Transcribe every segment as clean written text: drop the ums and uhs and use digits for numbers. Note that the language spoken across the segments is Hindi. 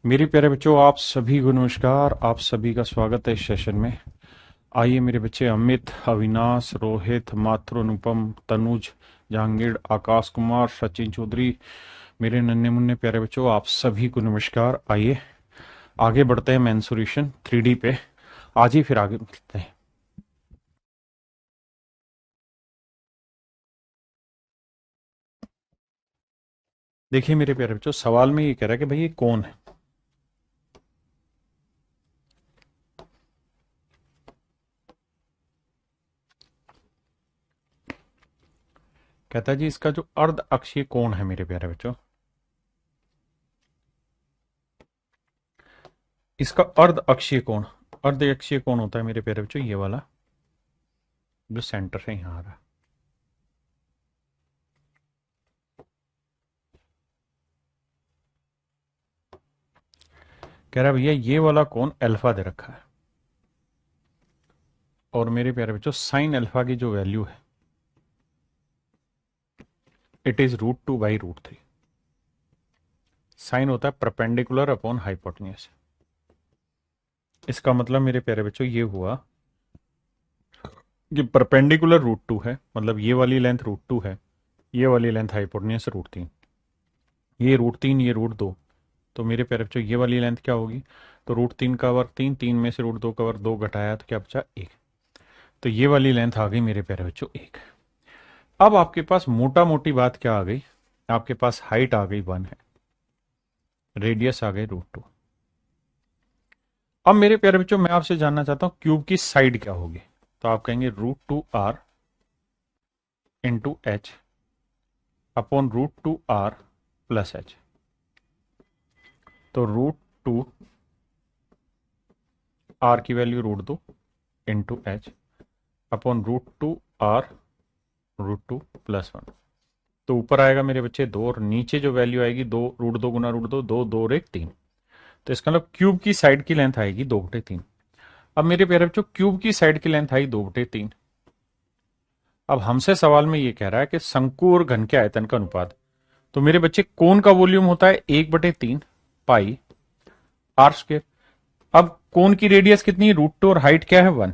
मेरे प्यारे बच्चों, आप सभी को नमस्कार। आप सभी का स्वागत है इस सेशन में। आइए मेरे बच्चे, अमित, अविनाश, रोहित, माथुर, अनुपम, तनुज, जहांगीर, आकाश कुमार, सचिन चौधरी, मेरे नन्हे मुन्ने प्यारे बच्चों, आप सभी को नमस्कार। आइए आगे बढ़ते हैं मेंसुरेशन 3D पे। आज ही फिर आगे बढ़ते हैं। देखिए मेरे प्यारे बच्चों, सवाल में ये कह रहा है कि भाई ये कौन है। कहता है जी, इसका जो अर्ध अक्षीय कोण है मेरे प्यारे बच्चों, इसका अर्ध अक्षीय कोण, अर्ध अक्षीय कोण होता है मेरे प्यारे बच्चों ये वाला, जो सेंटर से यहां आ रहा है। कह रहा है भैया ये वाला कोण अल्फा दे रखा है, और मेरे प्यारे बच्चों साइन अल्फा की जो वैल्यू है, इट इज √2/√3। साइन होता है परपेंडिकुलर अपॉन हाइपोटेन्यूज। इसका मतलब मेरे प्यारे बच्चों ये हुआ कि परपेंडिकुलर √2 है, मतलब ये वाली लेंथ √2 है, ये वाली लेंथ हाइपोटेन्यूज √3, ये √3, ये √2। तो मेरे प्यारे बच्चों ये वाली लेंथ क्या होगी? तो √3 का वर्ग 3, 3 में से √2 का वर्ग 2 घटाया तो क्या बचा? 1। तो ये वाली लेंथ आ गई मेरे प्यारे बच्चों 1। अब आपके पास मोटा मोटी बात क्या आ गई? आपके पास हाइट आ गई 1 है, रेडियस आ गई √2। अब मेरे प्यारे बच्चों मैं आपसे जानना चाहता हूं क्यूब की साइड क्या होगी। तो आप कहेंगे √2r into H upon √2r plus H. तो √2r की value √2 into H upon √2r √2 plus 1। तो ऊपर आएगा मेरे बच्चे 2, और नीचे जो वैल्यू आएगी 2, √2 गुना √2, 2 2 और 1 3। तो इसका मतलब क्यूब की साइड की लेंथ आएगी 2/3। अब मेरे प्यारे बच्चों क्यूब की साइड की लेंथ आई 2/3। अब हमसे सवाल में ये कह रहा है कि शंकु और घन के आयतन का अनुपात। तो मेरे बच्चे कोण का वॉल्यूम होता है 1/3 पाई r²। अब कोण की रेडियस कितनी है? √2, और हाइट क्या है 1।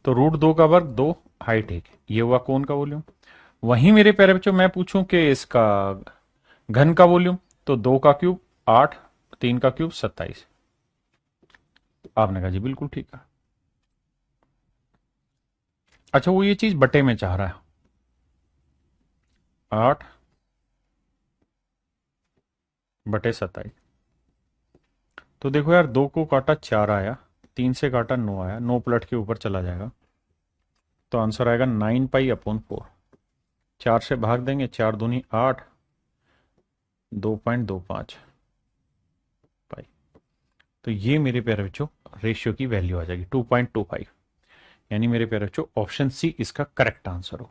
तो √2 का वर्ग 2, हाइट 1। ये हुआ कोण का वॉल्यूम। वहीं मेरे प्यारे बच्चों मैं पूछूं कि इसका घन का वॉल्यूम, तो 2 का क्यूब 8, 3 का क्यूब 27। आपने कहा जी बिल्कुल ठीक है। अच्छा, वो ये चीज बटे में चाह रहा है, 8/27। तो देखो यार, 2 को काटा 4 आया, 3 से काटा 9 आया, 9 पलट के ऊपर चला जाएगा, तो आंसर आएगा 9 पाई/4। 4 से भाग देंगे, 4 दूनी 8, 2.25 पाई। तो ये मेरे प्यारे बच्चों रेशियो की वैल्यू आ जाएगी 2.25। यानी मेरे प्यारे बच्चों ऑप्शन सी इसका करेक्ट आंसर हो।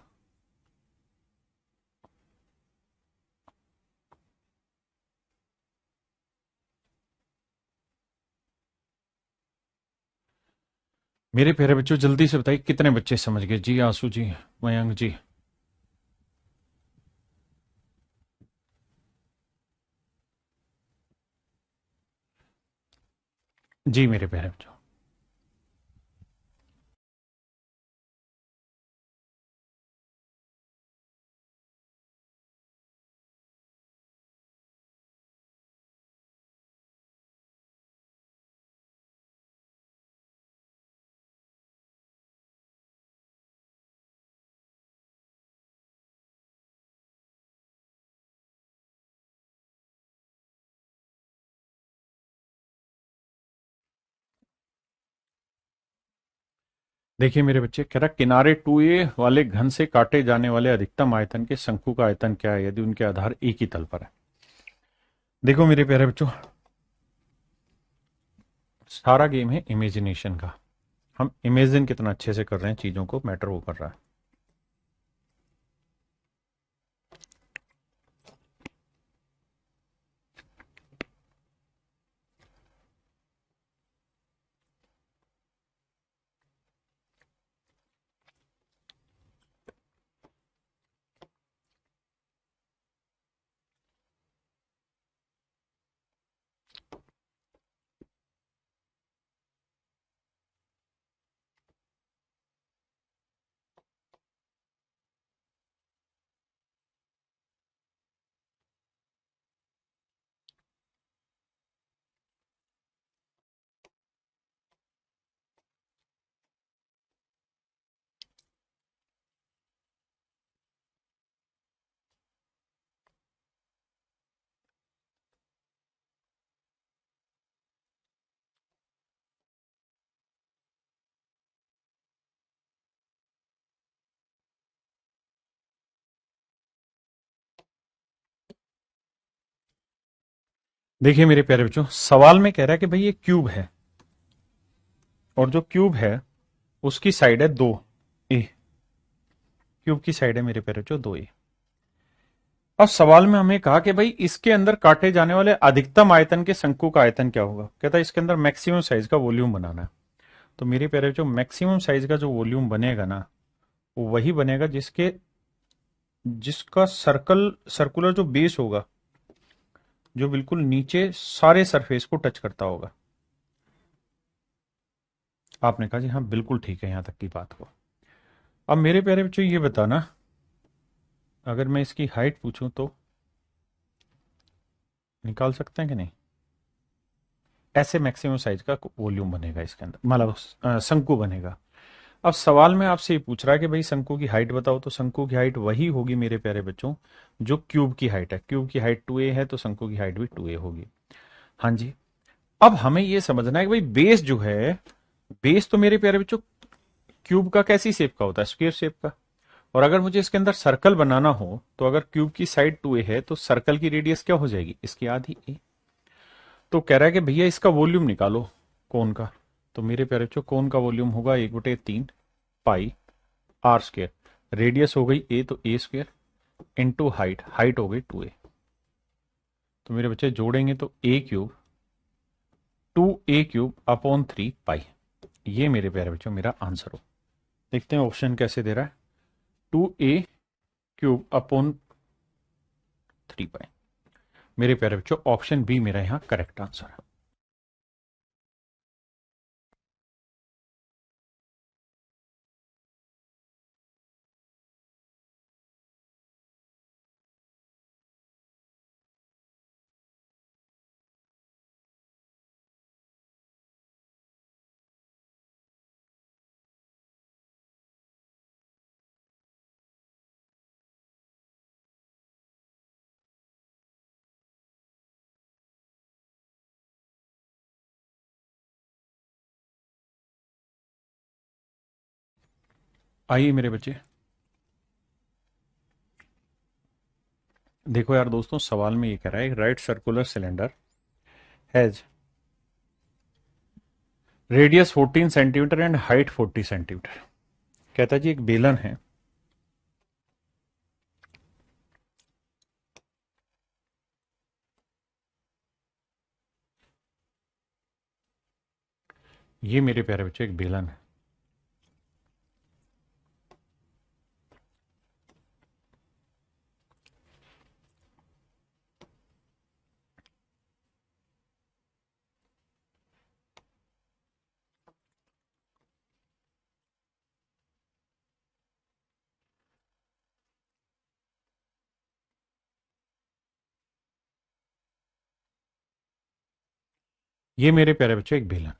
मेरे प्यारे बच्चों जल्दी से बताइए कितने बच्चे समझ गए? जी आंसू जी, मयंक जी। जी मेरे प्यारे बच्चों। देखिए मेरे बच्चे, कह रहा किनारे 2a वाले घन से काटे जाने वाले अधिकतम आयतन के शंकु का आयतन क्या है यदि उनके आधार एक ही तल पर है। देखो मेरे प्यारे बच्चों, सारा गेम है इमेजिनेशन का। हम इमेजिन कितना अच्छे से कर रहे हैं चीजों को, मैटर वो कर रहा है। देखिए मेरे प्यारे बच्चों, सवाल में कह रहा है कि भाई ये क्यूब है और जो क्यूब है उसकी साइड है 2a। क्यूब की साइड है मेरे प्यारे बच्चों 2a। अब सवाल में हमें कहा कि भाई इसके अंदर काटे जाने वाले अधिकतम आयतन के शंकु का आयतन क्या होगा। कहता है इसके अंदर मैक्सिमम साइज का वॉल्यूम बनाना है। तो मेरे प्यारे बच्चों, मैक्सिमम साइज का जो वॉल्यूम बनेगा ना, वो वही बनेगा जिसका सर्कुलर जो बेस होगा, जो बिल्कुल नीचे सारे सरफेस को टच करता होगा। आपने कहा जी हाँ बिल्कुल ठीक है, यहां तक की बात को। अब मेरे प्यारे बच्चों ये बताना, अगर मैं इसकी हाइट पूछूं तो निकाल सकते हैं कि नहीं। ऐसे मैक्सिमम साइज का वॉल्यूम बनेगा इसके अंदर, मतलब शंकु बनेगा। अब सवाल में आपसे ये पूछ रहा है कि भाई शंकु की हाइट बताओ, तो शंकु की हाइट वही होगी मेरे प्यारे बच्चों जो क्यूब की हाइट है। क्यूब की हाइट 2a है तो शंकु की हाइट भी 2a होगी। हाँ जी। अब हमें यह समझना है कि भाई बेस जो है, बेस तो मेरे प्यारे बच्चों क्यूब का कैसी शेप का होता है, स्क्वायर शेप का। और अगर मुझे इसके अंदर सर्कल बनाना हो तो अगर क्यूब की साइड 2a है तो सर्कल की रेडियस क्या हो जाएगी, इसकी आधी a। तो कह रहा है कि भैया इसका वॉल्यूम निकालो कोन का। तो मेरे प्यारे बच्चों कोन का वॉल्यूम होगा 1/3 पाई आर स्क्वायर। रेडियस हो गई a तो a square into height, height हो गई 2a। तो मेरे बच्चे जोड़ेंगे तो a³ अपॉन 3 पाई। ये मेरे प्यारे बच्चों मेरा आंसर हो। देखते हैं ऑप्शन कैसे दे रहा है। 2a³ अपॉन 3 पाई। मेरे प्यारे बच्चों ऑप्शन बी मेरा यहां करेक्ट आंसर है। आइए मेरे बच्चे, देखो यार दोस्तों, सवाल में ये कह रहा है right circular cylinder has radius 14 centimetre and height 40 centimetre. कहता जी एक बेलन है, ये मेरे प्यारे बच्चों एक बेलन है। ये मेरे प्यारे बच्चों एक बेलन।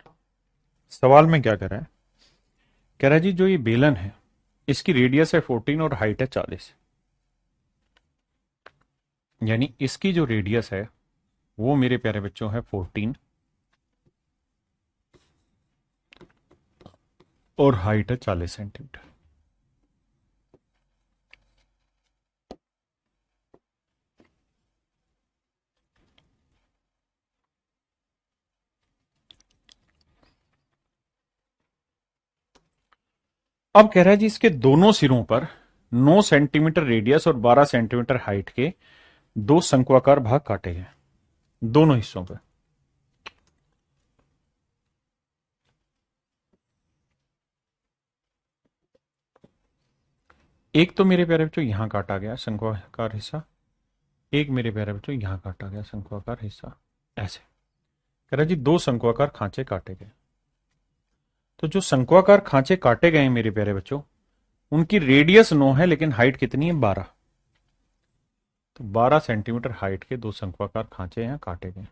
सवाल में क्या कर रहा है, कह रहा है जी जो ये बेलन है इसकी रेडियस है 14 और हाइट है 40। यानी इसकी जो रेडियस है वो मेरे प्यारे बच्चों है 14 और हाइट है 40 सेंटीमीटर। अब कह रहा है जी इसके दोनों सिरों पर 9 सेंटीमीटर रेडियस और 12 सेंटीमीटर हाइट के दो शंक्वाकार भाग काटे गए दोनों हिस्सों पर। एक तो मेरे प्यारे बच्चों यहां काटा गया शंक्वाकार हिस्सा, एक मेरे प्यारे बच्चों यहां काटा गया शंक्वाकार हिस्सा। ऐसे कह रहा जी दो शंक्वाकार खांचे काटे गए। तो जो शंक्वाकार खांचे काटे गए मेरे प्यारे बच्चों, उनकी रेडियस 9 है लेकिन हाइट कितनी है 12। तो 12 सेंटीमीटर हाइट के दो शंक्वाकार खांचे यहां काटे गए।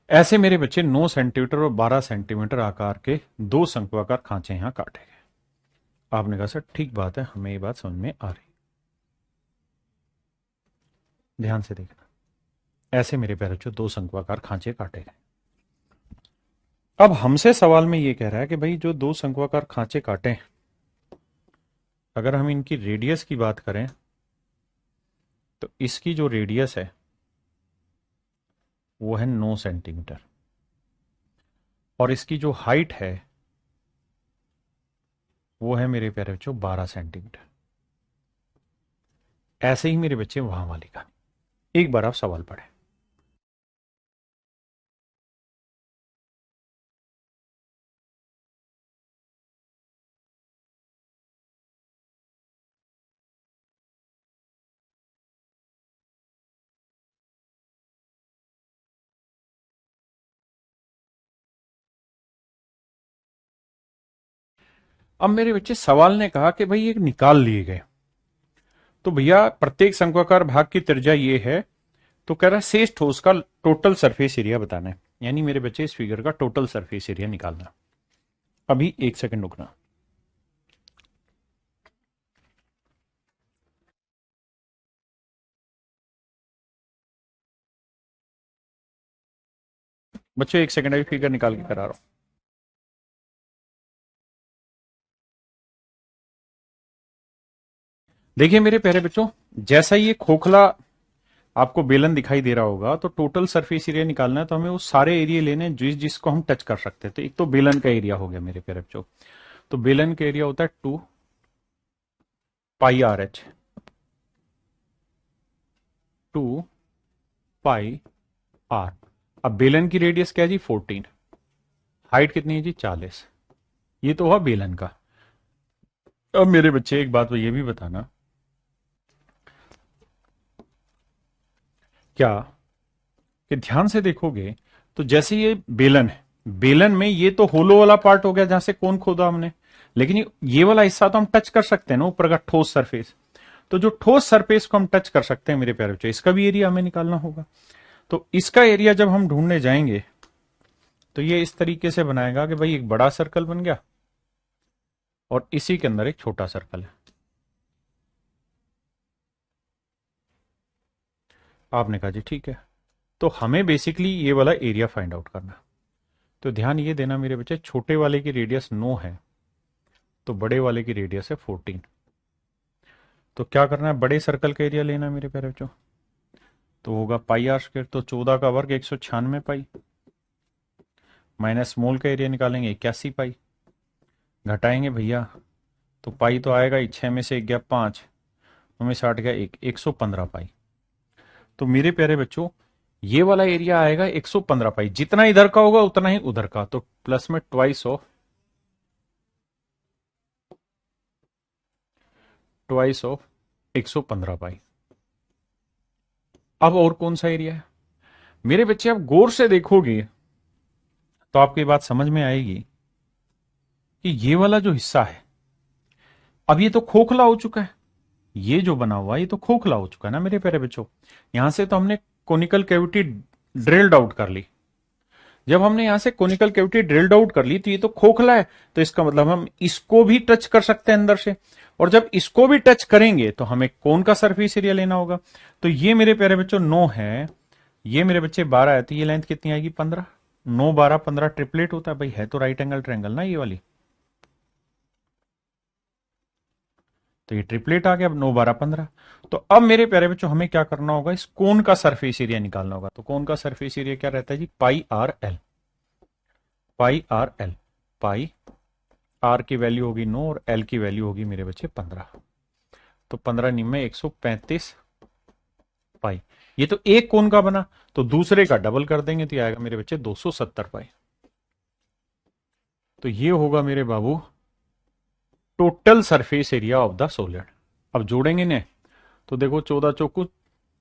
ऐसे मेरे बच्चे 9 सेंटीमीटर और 12 सेंटीमीटर आकार के दो शंक्वाकार खांचे यहां काटे गए। आपने कहा सर ठीक बात है, हमें ये बात समझ में आ रही। ध्यान से देखना, ऐसे मेरे प्यारे बच्चों दो शंक्वाकार खांचे काटे गए। अब हमसे सवाल में ये कह रहा है कि भाई जो दो शंक्वाकार खांचे काटे, अगर हम इनकी रेडियस की बात करें तो इसकी जो रेडियस है वो है 9 सेंटीमीटर, और इसकी जो हाइट है वो है मेरे प्यारे बच्चों 12 सेंटीमीटर। ऐसे ही मेरे बच्चे वहां वाली कहानी। एक बार आप सवाल पढ़ें। अब मेरे बच्चे सवाल ने कहा कि भाई एक निकाल लिए गए, तो भैया प्रत्येक शंक्वाकार भाग की त्रिज्या ये है, तो कह रहा है शेष ठोस का टोटल सरफेस एरिया बताना है, यानी मेरे बच्चे इस फिगर का टोटल सरफेस एरिया निकालना। अभी एक सेकंड रुकना। बच्चों एक सेकंड, अभी फिगर निकाल के करा रहा हूं। देखिए मेरे प्यारे बच्चों, जैसा ये खोखला आपको बेलन दिखाई दे रहा होगा, तो टोटल सरफेस एरिया निकालना है तो हमें वो सारे एरिया लेने हैं जिसको हम टच कर सकते हैं। तो एक तो बेलन का एरिया हो गया मेरे प्यारे बच्चों, तो बेलन का एरिया होता है 2 पाई आर एच, 2 पाई आर। अब बेलन की रेडियस क्या है जी 14, हाइट कितनी है जी 40, ये तो हुआ बेलन का। अब मेरे बच्चे एक बात तो ये भी बताना, क्या कि ध्यान से देखोगे तो जैसे ये बेलन है, बेलन में ये तो होलो वाला पार्ट हो गया जहां से कोन खोदा हमने, लेकिन ये वाला हिस्सा तो हम टच कर सकते हैं ना, ऊपर का ठोस सरफेस। तो जो ठोस सरफेस को हम टच कर सकते हैं मेरे प्यारे बच्चों, इसका भी एरिया हमें निकालना होगा। तो इसका एरिया जब हम ढूंढने जाएंगे तो ये इस तरीके से बनाएगा कि भाई एक बड़ा सर्कल बन गया और इसी के अंदर एक छोटा सर्कल है। आपने कहा जी ठीक है, तो हमें बेसिकली ये वाला एरिया फाइंड आउट करना। तो ध्यान ये देना मेरे बच्चे, छोटे वाले की रेडियस 9 है तो बड़े वाले की रेडियस है 14। तो क्या करना है, बड़े सर्कल का एरिया लेना है मेरे प्यारे बच्चों, तो होगा पाई आर स्क्वायर, तो 14 का वर्ग 196 पाई, माइनस स्मॉल का एरिया निकालेंगे 81 पाई, घटाएंगे भैया तो पाई तो आएगा ही, 6 में से 1 गया 5, हमें 60 गया 115 पाई। तो मेरे प्यारे बच्चों ये वाला एरिया आएगा 115 पाई, जितना इधर का होगा उतना ही उधर का, तो प्लस में ट्वाइस ऑफ 115 पाई। अब और कौन सा एरिया है मेरे बच्चे, आप गौर से देखोगे तो आपको ये बात समझ में आएगी कि ये वाला जो हिस्सा है, अब ये तो खोखला हो चुका है, ये जो बना हुआ ये तो खोखला हो चुका है ना मेरे प्यारे बच्चों। यहां से तो हमने कोनिकल कैविटी ड्रिल्ड आउट कर ली, जब हमने यहां से कोनिकल कैविटी ड्रिल्ड आउट कर ली तो ये तो खोखला है, तो इसका मतलब हम इसको भी टच कर सकते हैं अंदर से, और जब इसको भी टच करेंगे तो हमें कौन का सरफेस एरिया लेना होगा। तो ये मेरे प्यारे बच्चों 9 है, ये मेरे बच्चे 12 है, तो ये लेंथ कितनी आएगी 15, 9 12 15 ट्रिपलेट होता है भाई, है तो राइट एंगल ट्रायंगल ना ये वाली, तो ये ट्रिपलेट आ गया। अब 9 12 15, तो अब मेरे प्यारे बच्चों हमें क्या करना होगा, इस कोन का सरफेस एरिया निकालना होगा। तो कोन का सरफेस एरिया क्या रहता है जी, pi r l, pi r l, pi r की वैल्यू होगी 9 और एल की वैल्यू होगी मेरे बच्चे 15, तो 15 निम्न 135 पाई। ये तो एक कोन का बना, तो दूसरे का डबल कर देंगे तो आएगा मेरे बच्चे 270 पाई। तो ये होगा मेरे बाबू total surface area of the solid. अब जोड़ेंगे ने तो देखो 14 चौकू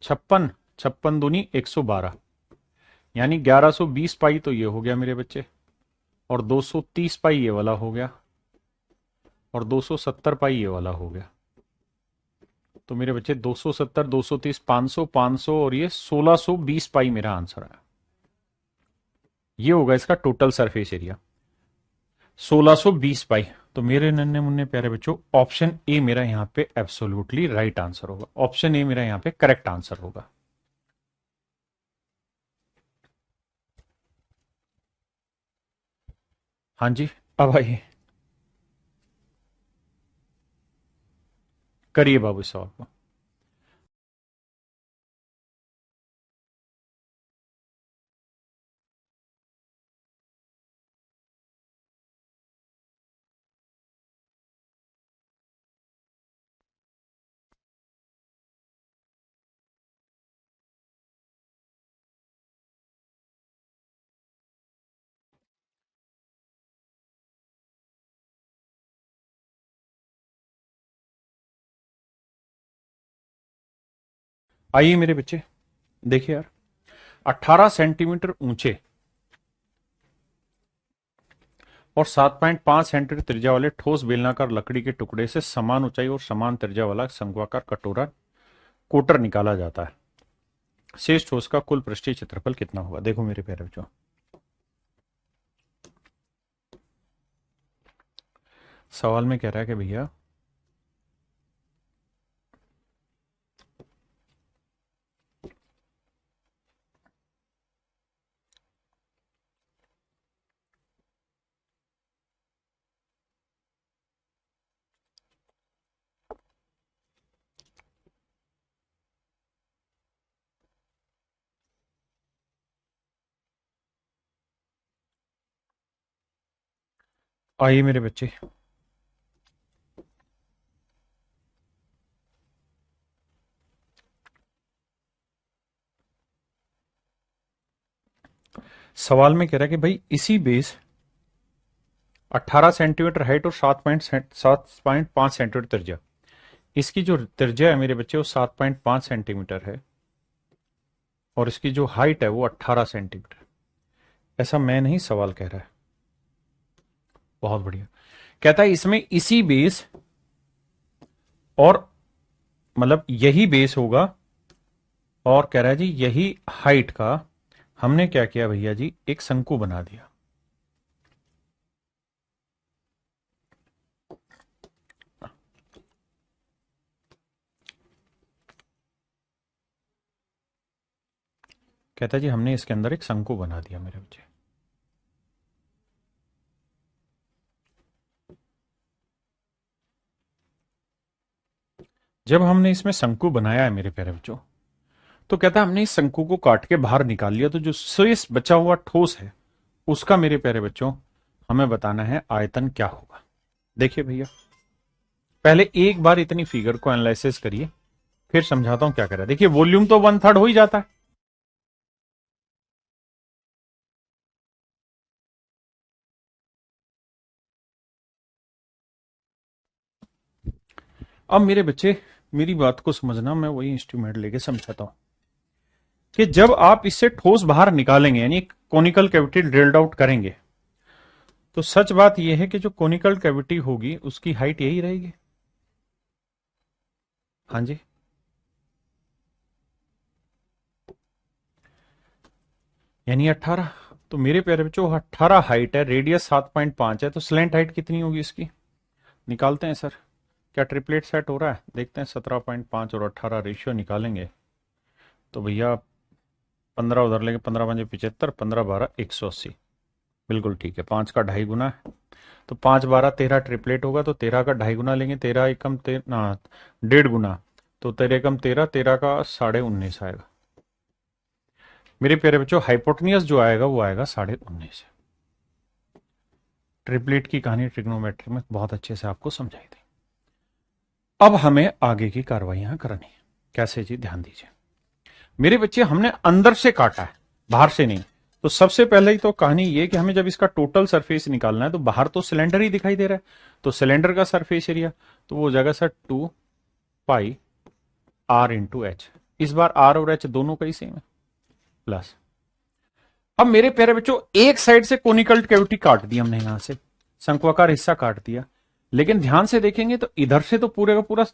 56, 56 दूनी 112, यानी 1120 पाई तो ये हो गया मेरे बच्चे, और 230 पाई ये वाला हो गया, और 270 पाई ये वाला हो गया। तो मेरे बच्चे 270 230 500 500 और ये 1620 पाई मेरा आंसर है। ये होगा इसका टोटल सरफेस एरिया 1620 पाई। तो मेरे नन्हे मुन्ने प्यारे बच्चों ऑप्शन ए मेरा यहां पे एब्सोल्युटली राइट आंसर होगा, ऑप्शन ए मेरा यहां पे करेक्ट आंसर होगा। हाँ जी, अब आइए करिए बाबू इस सवाल को। आइए मेरे बच्चे, देखिए यार, 18 सेंटीमीटर ऊंचे और 7.5 सेंटीमीटर त्रिज्या वाले ठोस बेलनाकार लकड़ी के टुकड़े से समान ऊंचाई और समान त्रिज्या वाला शंक्वाकार कटोरा कोटर निकाला जाता है। शेष ठोस का कुल पृष्ठीय क्षेत्रफल कितना होगा? देखो मेरे प्यारे बच्चों, सवाल में कह रहा है कि भैया आइए मेरे बच्चे, सवाल में कह रहा है कि भाई इसी बेस 18 सेंटीमीटर हाइट और 7.5 सेंटीमीटर त्रिज्या, इसकी जो त्रिज्या है मेरे बच्चे वो 7.5 सेंटीमीटर है और इसकी जो हाइट है वो 18 सेंटीमीटर। ऐसा मैं नहीं, सवाल कह रहा है। बहुत बढ़िया। कहता है इसमें इसी बेस और मतलब यही बेस होगा और कह रहा है जी यही हाइट का हमने क्या किया भैया जी, एक शंकु बना दिया। कहता है जी हमने इसके अंदर एक शंकु बना दिया मेरे बच्चे। जब हमने इसमें शंकु बनाया है मेरे प्यारे बच्चों, तो कहता है हमने इस शंकु को काट के बाहर निकाल लिया, तो जो शेष बचा हुआ ठोस है उसका मेरे प्यारे बच्चों हमें बताना है आयतन क्या होगा। देखिए भैया, पहले एक बार इतनी फिगर को एनालिसिस करिए, फिर समझाता हूं क्या कर रहा है। देखिए वॉल्यूम तो 1/3 हो ही जाता है। अब मेरे बच्चे मेरी बात को समझना, मैं वही इंस्ट्रूमेंट लेके समझाता हूं कि जब आप इससे ठोस बाहर निकालेंगे यानी कोनिकल कैविटी ड्रिल्ड आउट करेंगे, तो सच बात यह है कि जो कोनिकल कैविटी होगी उसकी हाइट यही रहेगी। हाँ जी, यानी 18। तो मेरे प्यारे बच्चों 18 हाइट है, रेडियस 7.5 है, तो स्लैंट हाइट कितनी होगी इसकी? निकालते हैं सर। क्या ट्रिपलेट सेट हो रहा है? देखते हैं। 17.5 और 18 रेशियो निकालेंगे तो भैया 15 उधर लेंगे, 15 5 75, 15 12 180। बिल्कुल ठीक है, 5 का 2.5 गुना है, तो 5 12 13 ट्रिपलेट होगा, तो 13 का 2.5 गुना लेंगे, 13 एकम 1.5 गुना, तो 13 एकम 13, 13 का 19.5 आएगा। मेरे प्यारे बच्चों हाइपोटेनियस जो आएगा वो आएगा 19.5। ट्रिपलेट की कहानी ट्रिग्नोमेट्री में बहुत अच्छे से आपको समझाई थी। अब हमें आगे की कार्रवाइयां करनी है। कैसे जी? ध्यान दीजिए मेरे बच्चे, हमने अंदर से काटा है, बाहर से नहीं। तो सबसे पहले ही तो कहानी ये कि हमें जब इसका टोटल सरफेस निकालना है, तो बाहर तो सिलेंडर ही दिखाई दे रहा है, तो सिलेंडर का सरफेस एरिया तो वो हो जाएगा सर 2πr/h। इस बार आर और एच दोनों का ही सेम है, प्लस। अब मेरे प्यारे बच्चों एक साइड से कोनिकल कैविटी काट दी हमने, यहां से शंक्वाकार हिस्सा काट दिया, लेकिन ध्यान से देखेंगे तो इधर से तो पूरे का पूरा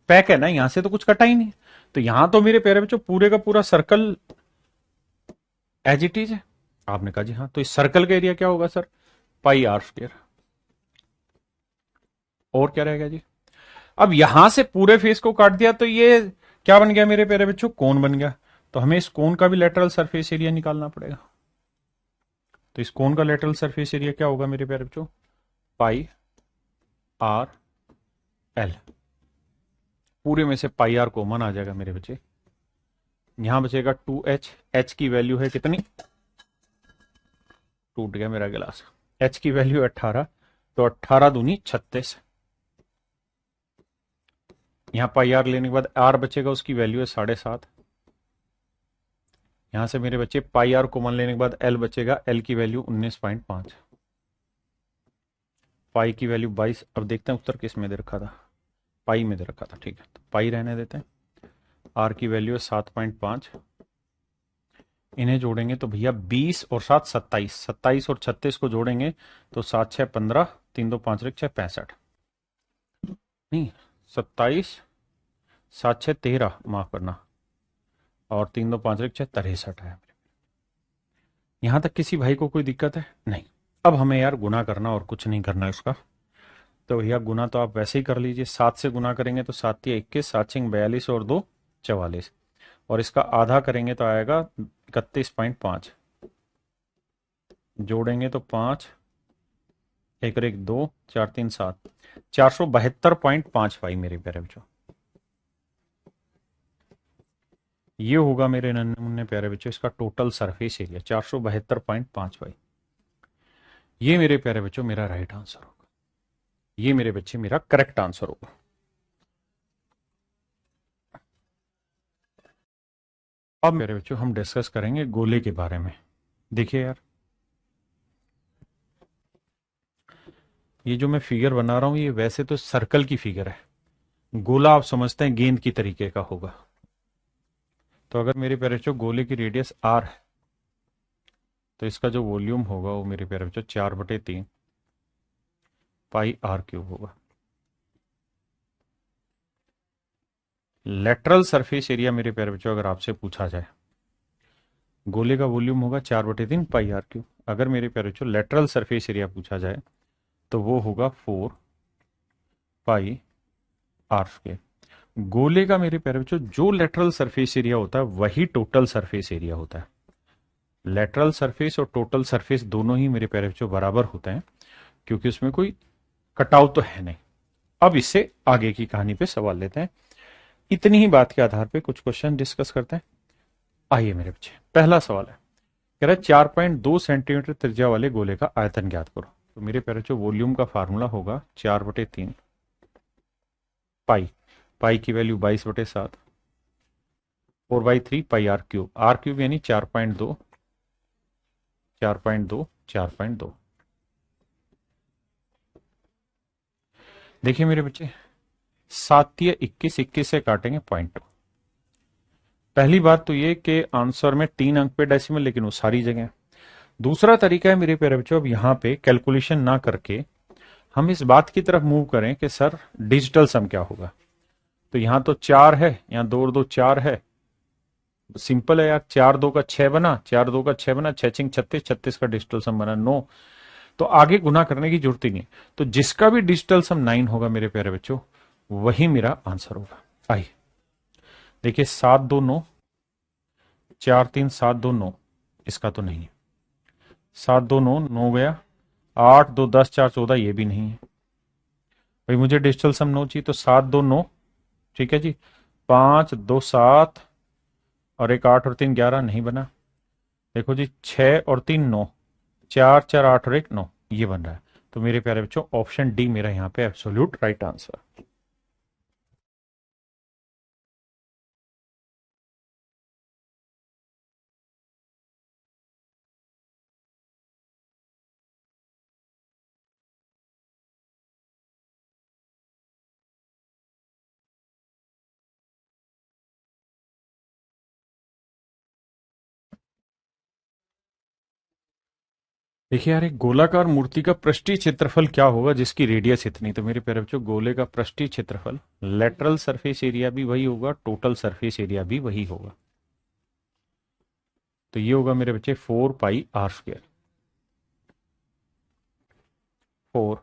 पैक है ना, यहां से तो कुछ कटा ही नहीं। तो यहां तो मेरे प्यारे बच्चों पूरे का पूरा सर्कल एज इट इज है। आपने कहा जी हाँ, तो इस सर्कल का एरिया क्या होगा सर? πr²। और क्या रहेगा जी? अब यहां से पूरे फेस को काट दिया, तो ये क्या बन गया मेरे प्यारे बच्चों? कोन बन गया। तो हमें इस कोन का भी लेटरल सरफेस एरिया निकालना पड़ेगा। तो इस कोन का लेटरल सरफेस एरिया क्या होगा मेरे प्यारे बच्चों, पाई आर एल। पूरे में से पाई आर कॉमन आ जाएगा मेरे बच्चे, यहां बचेगा 2h। h की वैल्यू है कितनी, टूट गया मेरा गिलास, h की वैल्यू 18, तो 18 दूनी 36। यहां पाई आर लेने के बाद आर बचेगा, उसकी वैल्यू है 7.5। यहां से मेरे बच्चे पाई आर कॉमन लेने के बाद एल बचेगा, एल की वैल्यू 19.5, पाई की वैल्यू 22। अब देखते हैं उत्तर किस में दे रखा था, पाई में दे रखा था, ठीक है तो पाई रहने देते हैं। आर की वैल्यू है 7.5, इन्हें जोड़ेंगे तो भैया 20 और 7 27, 27 और 36 को जोड़ेंगे तो 7 6 15, 3 2 5 6 65, नहीं 27, 7 6 13, माफ करना, और 3 2 5 6 63 है। यहां तक किसी भाई को कोई दिक्कत है नहीं। अब हमें यार गुना करना और कुछ नहीं करना इसका, तो भैया गुना तो आप वैसे ही कर लीजिए, 7 से गुना करेंगे तो 7 या 21, 7 6 42 और 2 44, और इसका आधा करेंगे तो आएगा 31.5, जोड़ेंगे तो 5 1 और 1 2 4 3 7, 472.5 भाई मेरे प्यारे बच्चों। ये होगा मेरे नन्हे मुन्ने प्यारे बच्चों इसका टोटल सरफेस एरिया, 472.5 भाई। ये मेरे प्यारे बच्चों मेरा राइट आंसर होगा, ये मेरे बच्चे मेरा करेक्ट आंसर होगा। अब मेरे बच्चों हम डिस्कस करेंगे गोले के बारे में। देखिए यार, ये जो मैं फिगर बना रहा हूं ये वैसे तो सर्कल की फिगर है, गोला आप समझते हैं गेंद की तरीके का होगा। तो अगर मेरे प्यारे बच्चों गोले की रेडियस आर है तो इसका जो वॉल्यूम होगा वो मेरे प्यारे बच्चों 4/3 पाई आर क्यूब होगा। लेटरल सरफेस एरिया मेरे प्यारे बच्चों अगर आपसे पूछा जाए, गोले का वॉल्यूम होगा 4/3 पाई आर क्यूब। अगर मेरे प्यारे बच्चों लेटरल सरफेस एरिया पूछा जाए तो वो होगा 4 पाई आर स्क्वायर। गोले का मेरे प्यारे बच्चों जो लेटरल सरफेस एरिया होता है वही टोटल सरफेस एरिया होता है। लेटरल सरफेस और टोटल सरफेस दोनों ही मेरे प्यारे बच्चों बराबर होते हैं, क्योंकि उसमें कोई कटाव तो है नहीं। अब इससे आगे की कहानी पे सवाल लेते हैं, इतनी ही बात के आधार पे कुछ क्वेश्चन डिस्कस करते हैं। आइए मेरे बच्चे, पहला सवाल है, कह रहा है 4.2 सेंटीमीटर त्रिज्या वाले गोले का आयतन ज्ञात करो। तो मेरे प्यारे बच्चों वॉल्यूम का फार्मूला होगा 4/3 पाई, पाई की value 22/7, 4/3 pi r cube, r cube यानी 4.2, 4.2, 4.2। देखिए मेरे बच्चे, 7 या 21, 21 से काटेंगे 0.2। पहली बात तो ये कि आंसर में 3 अंक पे डेसिमल, लेकिन वो सारी जगह। दूसरा तरीका है मेरे प्यारे बच्चों, अब यहां पे कैलकुलेशन ना करके हम इस बात की तरफ मूव करें कि सर डिजिटल सम क्या होगा। तो यहां तो 4 है, यहां 2 और 2 4 है, सिंपल है यार, 4 2 का 6 बना, 4 2 का 6 बना, 6 6 36, 36 का डिजिटल सम बना 9। तो आगे गुना करने की जरूरत ही नहीं। तो जिसका भी डिजिटल सम 9 होगा मेरे प्यारे बच्चों, वही मेरा आंसर होगा। आइए देखिए, 7 2 9, 4 3 7 2 9, इसका तो नहीं है। 7 2 9 9 गया, 8 2 10 4 14, ये भी नहीं है भाई। मुझे डिजिटल सम 9 चाहिए, तो 7 2 9, ठीक है जी, 5 2 7 और एक 8 और 3 11, नहीं बना। देखो जी, 6 और 3 9, 4 4 8 और 1 9, ये बन रहा है। तो मेरे प्यारे बच्चों ऑप्शन डी मेरा यहाँ पे एब्सोल्यूट राइट आंसर। देखिए यार, एक गोलाकार मूर्ति का पृष्ठीय क्षेत्रफल क्या होगा जिसकी रेडियस इतनी। तो मेरे प्यारे बच्चों गोले का पृष्ठीय क्षेत्रफल, लेटरल सरफेस एरिया भी वही होगा, टोटल सरफेस एरिया भी वही होगा। तो ये होगा मेरे बच्चे 4 पाई आर स्क्वायर। 4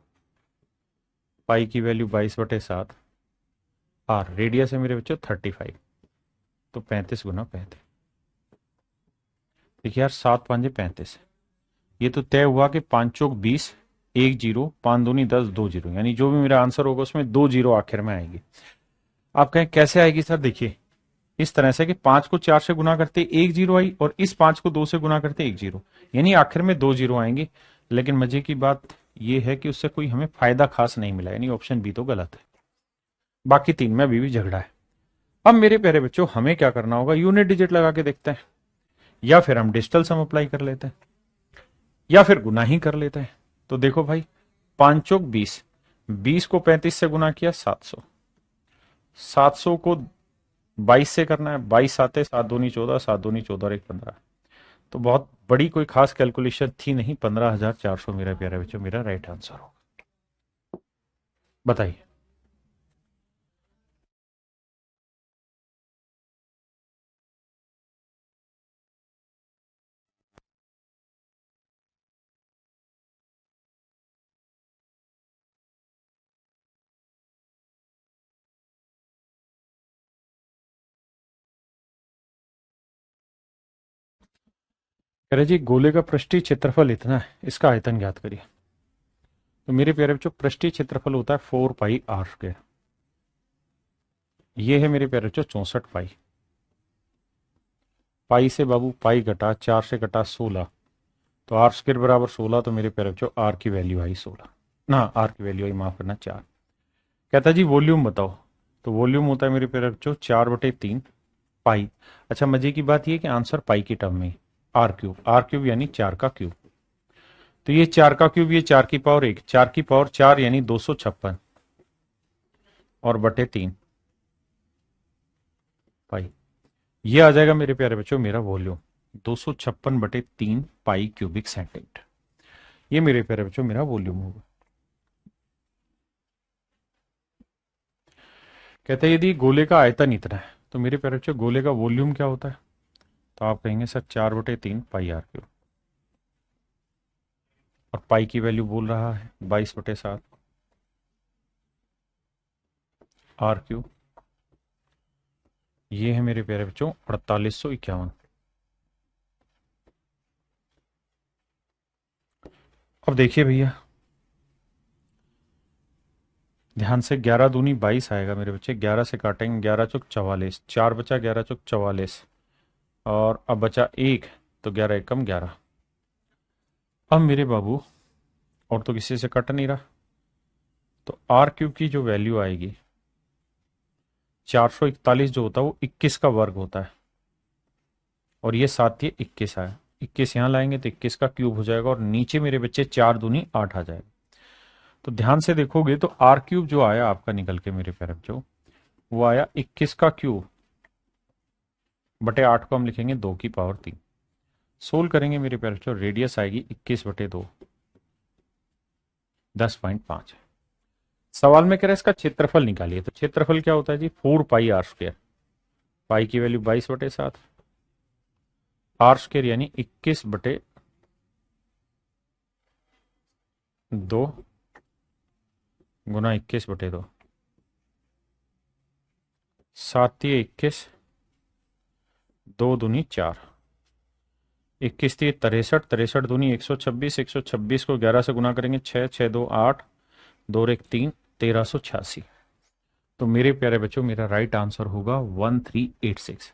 पाई की वैल्यू 22/7, आर रेडियस है मेरे बच्चों 35, तो 35 गुना 35। देखिए यार, 7 5 35, ये तो तय हुआ कि 5 चौक 20, 1 जीरो, 5 दूनी 10, 2 जीरो, यानी जो भी मेरा आंसर होगा उसमें 2 जीरो आखिर में आएगी। आप कहें कैसे आएगी सर? देखिए इस तरह से कि 5 को 4 से गुना करते 1 जीरो आई, और इस 5 को 2 से गुना करते 1 जीरो, यानी आखिर में 2 जीरो आएंगे। लेकिन मजे की बात यह है कि उससे कोई हमें फायदा खास नहीं मिला, यानी ऑप्शन बी तो गलत है। बाकी तीन में अभी भी झगड़ा है। अब मेरे प्यारे बच्चों हमें क्या करना होगा, यूनिट डिजिट लगा के देखते हैं, या फिर हम डिजिटल सम अप्लाई कर लेते हैं, या फिर गुना ही कर लेते हैं। तो देखो भाई, 5 चौक 20, 20 को 35 से गुना किया 700, 700 को 22 से करना है, 22 आते 7 दूनी 14, 7 दूनी 14 और 1 15। तो बहुत बड़ी कोई खास कैलकुलेशन थी नहीं, 15,400 मेरा प्यारा बच्चों मेरा राइट आंसर होगा। बताइए। कह रहे जी गोले का पृष्ठीय क्षेत्रफल इतना है, इसका आयतन ज्ञात करिए। तो मेरे प्यारे बच्चों पृष्ठीय क्षेत्रफल होता है 4 पाई आर स्क्वायर। ये है मेरे प्यारे बच्चों 64 पाई। पाई से बाबू पाई घटा, 4 से घटा 16, तो आर स्क्वायर बराबर 16। तो मेरे प्यारे बच्चों आर की वैल्यू आई 16, ना आर की वैल्यू आई, माफ करना 4। कहता जी वॉल्यूम बताओ। तो वॉल्यूम होता है मेरे प्यारे बच्चों 4/3 पाई। अच्छा मजे की बात यह कि आंसर पाई की टर्म में, आर क्यूब यानी 4 का क्यूब। तो ये 4 का क्यूब, ये 4 की पावर 1, 4 की पावर 4 यानी 256 और बटे 3 पाई। ये आ जाएगा मेरे प्यारे बच्चों मेरा वॉल्यूम 256/3 पाई क्यूबिक सेंटीमीटर। ये मेरे प्यारे बच्चों मेरा वॉल्यूम होगा। कहते हैं यदि गोले का आयतन इतना है, तो मेरे प्यारे बच्चों गोले का वॉल्यूम क्या होता है? तो आप कहेंगे सर 4/3 पाई आर क्यूब, और पाई की वैल्यू बोल रहा है 22/7 आर क्यूब। ये है मेरे प्यारे बच्चों 4851। अब देखिए भैया ध्यान से, 11 दूनी 22 आएगा मेरे बच्चे, 11 से काटेंगे, 11 चौक 44, 4 बचा, 11 चौक 44, और अब बचा 1, तो 11 एकम 11। अब मेरे बाबू और तो किसी से कट नहीं रहा, तो आर क्यूब की जो वैल्यू आएगी 441 जो होता है वो 21 का वर्ग होता है, और ये साथ ही 21 आया, 21 यहां लाएंगे तो 21 का क्यूब हो जाएगा, और नीचे मेरे बच्चे 4 दूनी 8 आ जाएगा। तो ध्यान से देखोगे तो आर क्यूब जो आया आपका निकल के मेरे प्यारे बच्चों, वो आया 21 का क्यूब बटे 8 को हम लिखेंगे 2 की पावर 3। सोल्व करेंगे मेरे प्यारे बच्चों, रेडियस आएगी 21/2, 10.5। सवाल में कह रहा है इसका क्षेत्रफल निकालिए। तो क्षेत्रफल क्या होता है जी? 4 पाई आर स्क्वायर, पाई की वैल्यू 22/7, आर स्क्वायर यानी 21/2 गुना 21/2, 7 21, 2 दूनी 4, 21 थी 63, 63 दूनी 126, 126 को 11 से गुना करेंगे 6, 6 2 8, 2 1 3, 1386। तो मेरे प्यारे बच्चों मेरा राइट आंसर होगा 1386।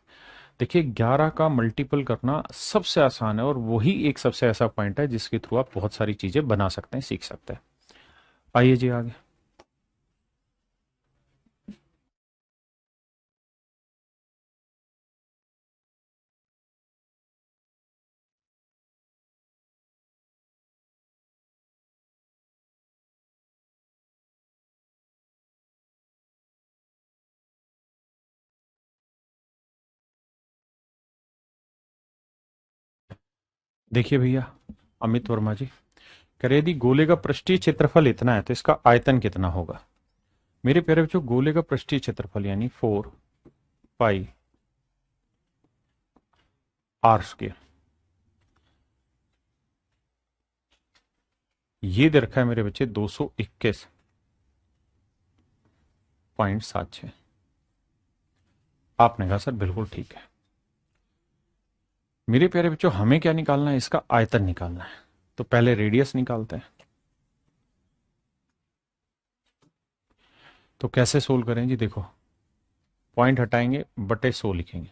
देखिए 11 का मल्टीपल करना सबसे आसान है, और वही एक सबसे ऐसा पॉइंट है जिसके थ्रू आप बहुत सारी चीजें बना सकते हैं, सीख सकते हैं। आइए जी आगे। देखिए भैया अमित वर्मा जी कह रहे यदि गोले का पृष्ठीय क्षेत्रफल इतना है तो इसका आयतन कितना होगा? मेरे प्यारे बच्चों गोले का पृष्ठीय क्षेत्रफल यानी 4 पाई आर स्क्वायर, ये दे रखा है मेरे बच्चे 221.76। आपने कहा सर बिल्कुल ठीक है। मेरे प्यारे बच्चों हमें क्या निकालना है? इसका आयतन निकालना है। तो पहले रेडियस निकालते हैं। तो कैसे सोल्व करें जी? देखो, पॉइंट हटाएंगे, बटे 100 लिखेंगे।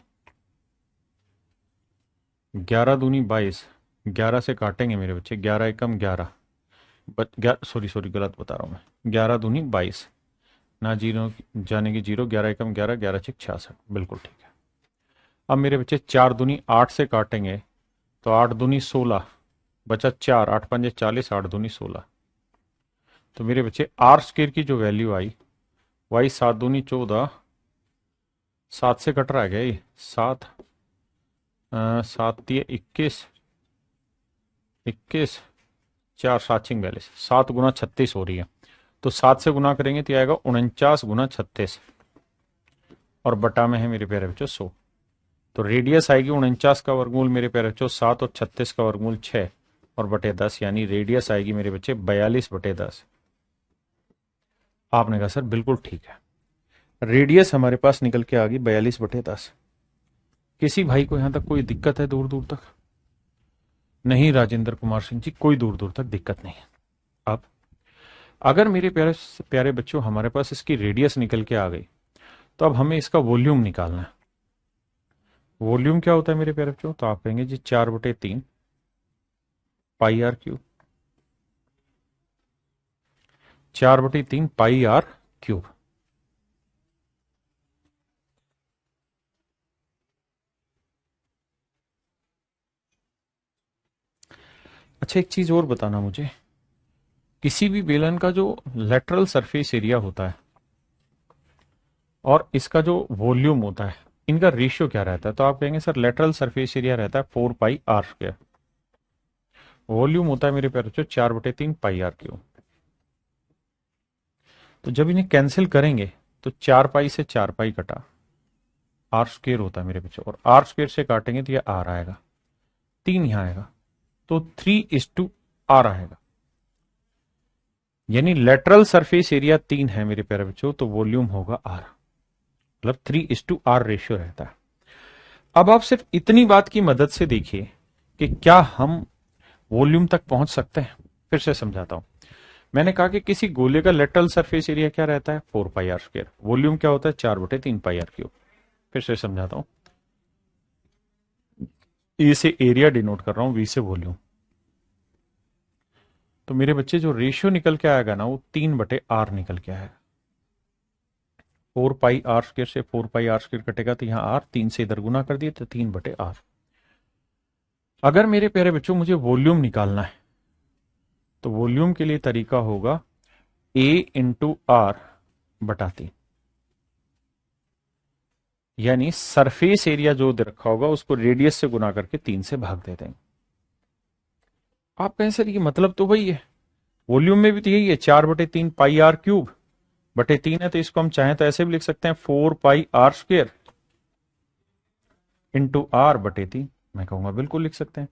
11 दूनी 22, 11 से काटेंगे मेरे बच्चे, 11 एकम 11, सॉरी सॉरी गलत बता रहा हूं मैं, 11 दूनी 22, ना जीरो जाने की जीरो, 11 एकम 11, 11 छक 66, बिल्कुल ठीक है। अब मेरे बच्चे 4 दूनी 8 से काटेंगे, तो 8 दूनी 16, बचा 4, 8 पंजे 40, 8 दूनी 16। तो मेरे बच्चे आर स्क्वायर की जो वैल्यू आई, वही 7 दूनी 14, 7 से कट रहा है क्या ये? 7, 7 दिए 21, 21, 4 7 छिंग 42, 7 गुना 36 हो रही है। तो 7 से गुना करेंगे तो आएगा 49 गुना 36, और बटा में है मेरे प्यारे बच्चों 100। तो रेडियस आएगी 49 का वर्गमूल मेरे प्यारे बच्चों 7, और 36 का वर्गमूल 6, और बटे 10, यानी रेडियस आएगी मेरे बच्चे 42 बटे 10। आपने कहा सर बिल्कुल ठीक है, रेडियस हमारे पास निकल के आ गई 42 बटे 10। किसी भाई को यहां तक कोई दिक्कत है दूर दूर तक? नहीं राजेंद्र कुमार सिंह जी, कोई दूर दूर तक दिक्कत नहीं है। अब अगर मेरे प्यारे प्यारे बच्चों हमारे पास इसकी रेडियस निकल के आ गई, तो अब हमें इसका वॉल्यूम निकालना है। वॉल्यूम क्या होता है मेरे प्यारे बच्चों? तो आप कहेंगे जी 4/3 pi r cube, 4/3 pi r cube. अच्छा, एक चीज और बताना मुझे, किसी भी बेलन का जो लेटरल सरफेस एरिया होता है और इसका जो वॉल्यूम होता है, इनका रेशियो क्या रहता है? तो आप कहेंगे सर लेटरल सरफेस एरिया रहता है 4 पाई आर स्क्वायर, वॉल्यूम होता है मेरे प्यारे बच्चों 4/3 पाई आर क्यूब। तो जब इन्हें कैंसिल करेंगे तो 4 पाई से 4 पाई कटा, आर स्क्वायर होता है मेरे बच्चों, और आर स्क्वायर से काटेंगे तो ये आर आएगा, 3 यहां आएगा, तो 3:r आएगा। यानी लेटरल सरफेस एरिया 3 है मेरे प्यारे बच्चों, तो वॉल्यूम होगा आर, मतलब 3:r रेशियो रहता है। अब आप सिर्फ इतनी बात की मदद से देखिए कि क्या हम वॉल्यूम तक पहुंच सकते हैं। फिर से समझाता हूं, मैंने कहा कि किसी गोले का लेटरल सरफेस एरिया क्या रहता है? 4 पाई आर स्क्वायर, वॉल्यूम क्या होता है? 4/3 पाई आर क्यूब। फिर से समझाता हूं, ए से एरिया डिनोट कर रहा हूं, वी से वॉल्यूम। तो मेरे बच्चे जो रेशियो निकल के आएगा ना, वो 3/r निकल के आएगा। 4 पाई आर स्क्वायर से 4 पाई आर स्क्वायर कटेगा, तो यहां आर 3 से इधर गुना कर दिए, तो 3/r। अगर मेरे प्यारे बच्चों मुझे वॉल्यूम निकालना है, तो वॉल्यूम के लिए तरीका होगा a इंटू आर बटा 3, यानी सरफेस एरिया जो दे रखा होगा उसको रेडियस से गुना करके 3 से भाग दे देंगे। आप कहें सर ये मतलब तो वही है, वॉल्यूम में भी तो यही है, 4/3 पाई आर क्यूब बटे 3 है, तो इसको हम चाहें तो ऐसे भी लिख सकते हैं 4 पाई आर स्क्वायर इंटू आर बटे 3। मैं कहूंगा बिल्कुल लिख सकते हैं।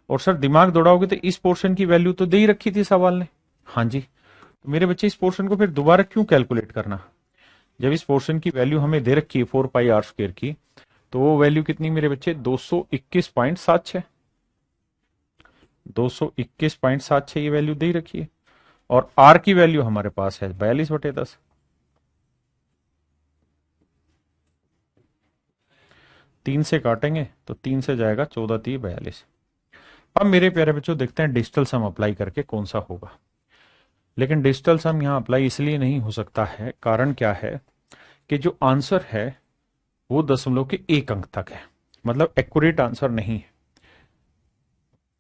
और सर दिमाग दौड़ाओगे तो इस पोर्शन की वैल्यू तो दे ही रखी थी सवाल ने। हाँ जी, तो मेरे बच्चे इस पोर्शन को फिर दोबारा क्यों कैलकुलेट करना, जब इस पोर्शन की वैल्यू हमें दे रखी है 4 पाई आर स्क्वायर की, तो वो वैल्यू कितनी मेरे बच्चे? 221.76, 221.76 ये वैल्यू दे ही रखी है, और आर की वैल्यू हमारे पास है 42/10। 3 से काटेंगे तो 3 से जाएगा 14×3 = 42। अब मेरे प्यारे बच्चों देखते हैं डिजिटल सम अप्लाई करके कौन सा होगा। लेकिन डिजिटल सम यहां अप्लाई इसलिए नहीं हो सकता है, कारण क्या है कि जो आंसर है वो दशमलव के 1 अंक तक है, मतलब एक्यूरेट आंसर नहीं है,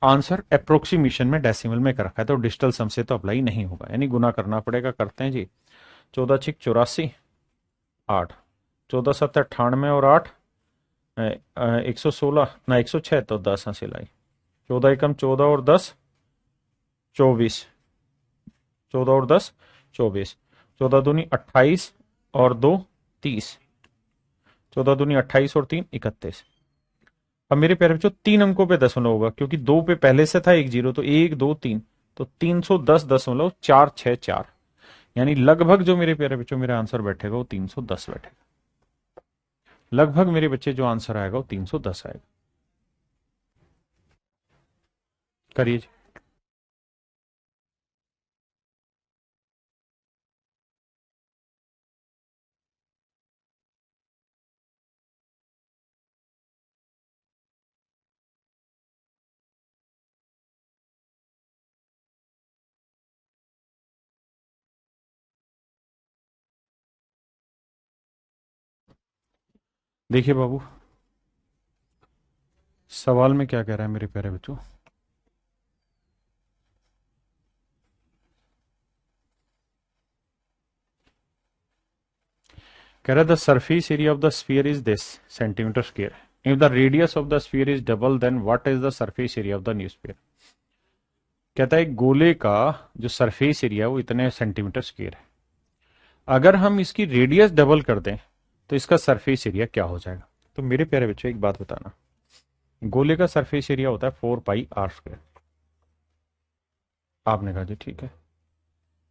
आंसर अप्रोक्सीमेशन में डेसिमल में कर रखा है, तो डिजिटल सम से तो अप्लाई नहीं होगा, यानी गुना करना पड़ेगा। करते हैं जी, 14×6 = 84, 8, 14×7 = 98, और 8 116 ना 106, तो 10 हासिल आई, 14 एकम 14 और 10 24, 14 और 10 24, 14 दूनी 28 और 2 30, 14 दूनी 28 और 3 31। अब मेरे प्यारे बच्चों 3 अंकों पे 10 होगा, क्योंकि 2 पे पहले से था 1 0, तो 1 2 3, तो 310.464, यानी लगभग जो मेरे प्यारे बच्चों मेरा आंसर बैठेगा वो 310 बैठेगा। लगभग मेरे बच्चे जो आंसर आएगा वो 310 आएगा। करिए। देखिए बाबू, सवाल में क्या कह रहा है मेरे प्यारे बच्चों, कह रहा है the surface area of the sphere is this centimetre square, if the radius of the sphere is double then what is the surface area of the new sphere. कहता है गोले का जो सरफेस एरिया वो इतने सेंटीमीटर स्क्वायर है, अगर हम इसकी रेडियस डबल कर दें तो इसका सरफेस एरिया क्या हो जाएगा। तो मेरे प्यारे बच्चों एक बात बताना, गोले का सरफेस एरिया होता है 4πr²। आपने कहा जी ठीक है,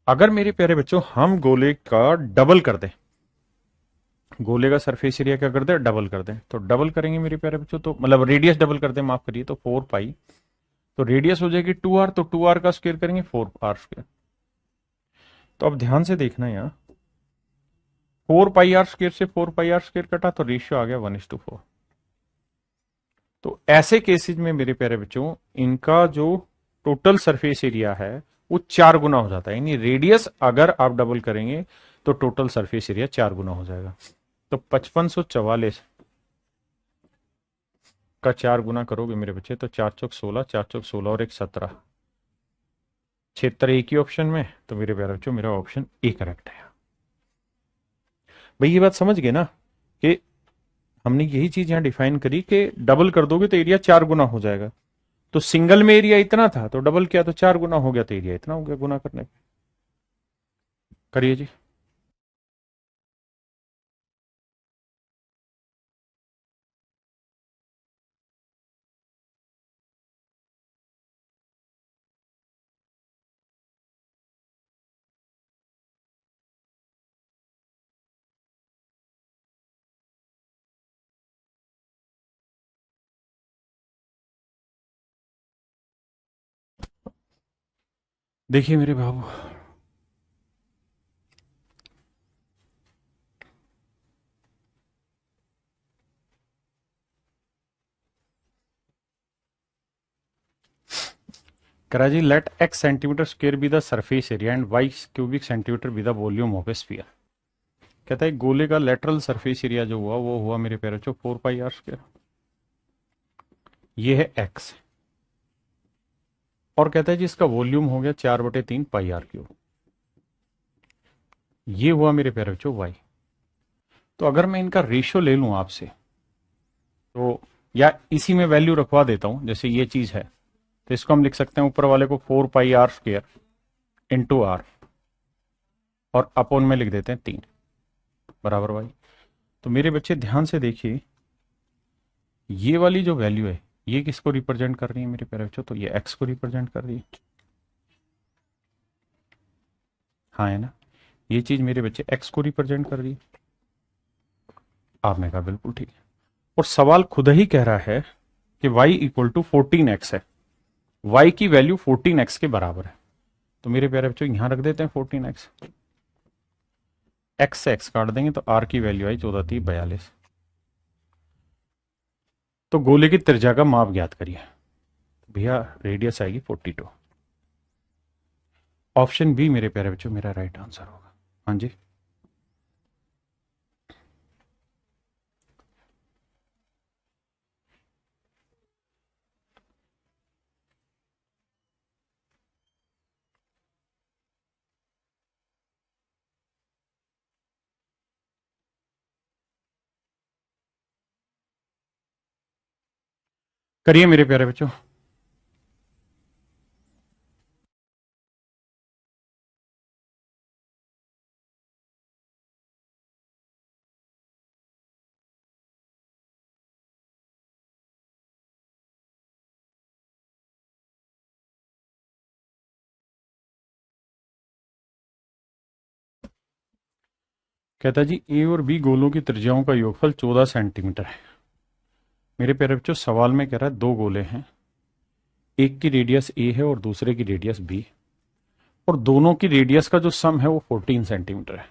अगर मेरे प्यारे बच्चों हम गोले का डबल कर दें, गोले का सरफेस एरिया क्या कर दें, डबल कर दें, तो डबल करेंगे मेरे प्यारे बच्चों, तो मतलब रेडियस डबल कर दें, माफ करिए, तो 4π, तो रेडियस हो जाएगी 2r, तो 2r का स्क्वायर करेंगे 4r²। तो अब ध्यान से देखना यहाँ, 4πr² से 4πr² कटा तो रेशियो आ गया 1:4। तो ऐसे केसेज में मेरे प्यारे बच्चों इनका जो टोटल सरफेस एरिया है वो 4 गुना हो जाता है, यानी रेडियस अगर आप डबल करेंगे तो टोटल सरफेस एरिया 4 गुना हो जाएगा। तो 5544 का 4 गुना करोगे मेरे बच्चे तो 4 चौक 16, 4 चौक 16 और 1 17, क्षेत्र एक ही ऑप्शन में, तो मेरे प्यारे बच्चों मेरा ऑप्शन ए करेक्ट है। भाई ये बात समझ गए ना कि हमने यही चीज यहां डिफाइन करी कि डबल कर दोगे तो एरिया 4 गुना हो जाएगा। तो सिंगल में एरिया इतना था तो डबल किया तो 4 गुना हो गया, तो एरिया इतना हो गया गुना करने पे। करिए जी। देखिए मेरे बाबू, करा जी let x centimetre square be the surface area and y cubic centimetre be the volume of a sphere. कहता है गोले का लेटरल सरफेस एरिया जो हुआ वो हुआ मेरे प्यारे बच्चों 4πr², ये है x, और कहता है जी इसका वॉल्यूम हो गया 4/3πr³, ये हुआ मेरे प्यारे बच्चों y। तो अगर मैं इनका रेशियो ले लूं आपसे, तो या इसी में वैल्यू रखवा देता हूं, जैसे ये चीज है तो इसको हम लिख सकते हैं ऊपर वाले को 4πr² इंटू आर, और अपोन में लिख देते हैं 3 बराबर y। तो मेरे बच्चे ध्यान से देखिए, ये वाली जो वैल्यू है ये किसको रिप्रेजेंट कर रही है मेरे प्यारे बच्चों, तो ये x को रिप्रेजेंट कर रही है। हाँ है ना, ये चीज मेरे बच्चे x को रिप्रेजेंट कर रही है। आपने कहा बिल्कुल ठीक है, और सवाल खुद ही कह रहा है कि y = 14x है, y की वैल्यू 14x के बराबर है। तो मेरे प्यारे बच्चों यहां रख देते हैं 14x, x से x काट देंगे तो r की वैल्यू आई 14×3=42। तो गोले की त्रिज्या का माप ज्ञात करिए, भैया रेडियस आएगी 42। ऑप्शन बी मेरे प्यारे बच्चों मेरा राइट आंसर होगा। हाँ जी, करिए मेरे प्यारे बच्चों। कहता जी ए और बी गोलों की त्रिज्याओं का योगफल 14 सेंटीमीटर है। मेरे प्यारे बच्चों सवाल में कह रहा है दो गोले हैं, एक की रेडियस ए है और दूसरे की रेडियस बी, और दोनों की रेडियस का जो सम है वो 14 सेंटीमीटर है।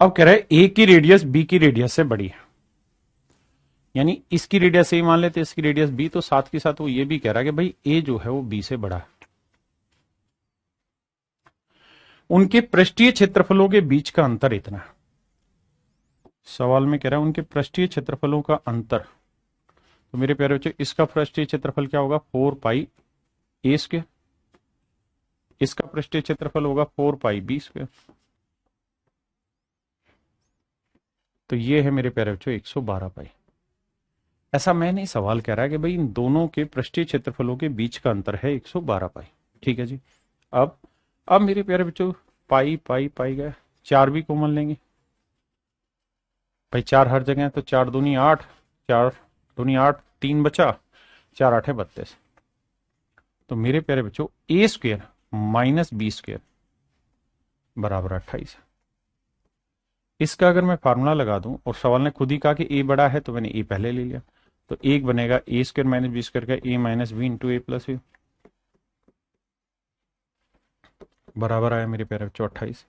अब कह रहा है ए की रेडियस बी की रेडियस से बड़ी है, यानी इसकी रेडियस ए मान लेते इसकी रेडियस बी, तो साथ के साथ वो ये भी कह रहा है कि भाई ए जो है वो बी से बड़ा है। उनके पृष्ठीय क्षेत्रफलों के बीच का अंतर इतना है। सवाल में कह रहा है उनके पृष्ठीय क्षेत्रफलों का अंतर। तो मेरे प्यारे बच्चों इसका पृष्ठीय क्षेत्रफल क्या होगा 4 पाई ए स्क्वायर, इसका पृष्ठीय क्षेत्रफल होगा 4 पाई बी स्क्वायर। तो ये है मेरे प्यारे बच्चों 112 पाई। ऐसा मैं नहीं, सवाल कह रहा है कि भाई इन दोनों के पृष्ठीय क्षेत्रफलों के बीच का अंतर है 112 पाई। ठीक है जी। अब मेरे प्यारे बच्चों पाई पाई पाई गया, 4 भी कॉमन लेंगे भाई, 4 हर जगह है तो 4 दूनी 8, 4 दूनी 8, 3 बचा, 4 8 है 32। तो मेरे प्यारे बच्चों ए स्क्वायर माइनस बी स्क्वायर बराबर 28। इसका अगर मैं फार्मूला लगा दूं, और सवाल ने खुद ही कहा कि ए बड़ा है तो मैंने ए पहले ले लिया, तो एक बनेगा ए स्क्वायर माइनस बी स्क्वायर का ए माइनस बी इंटू ए प्लस बी बराबर आया मेरे प्यारे बच्चों 28।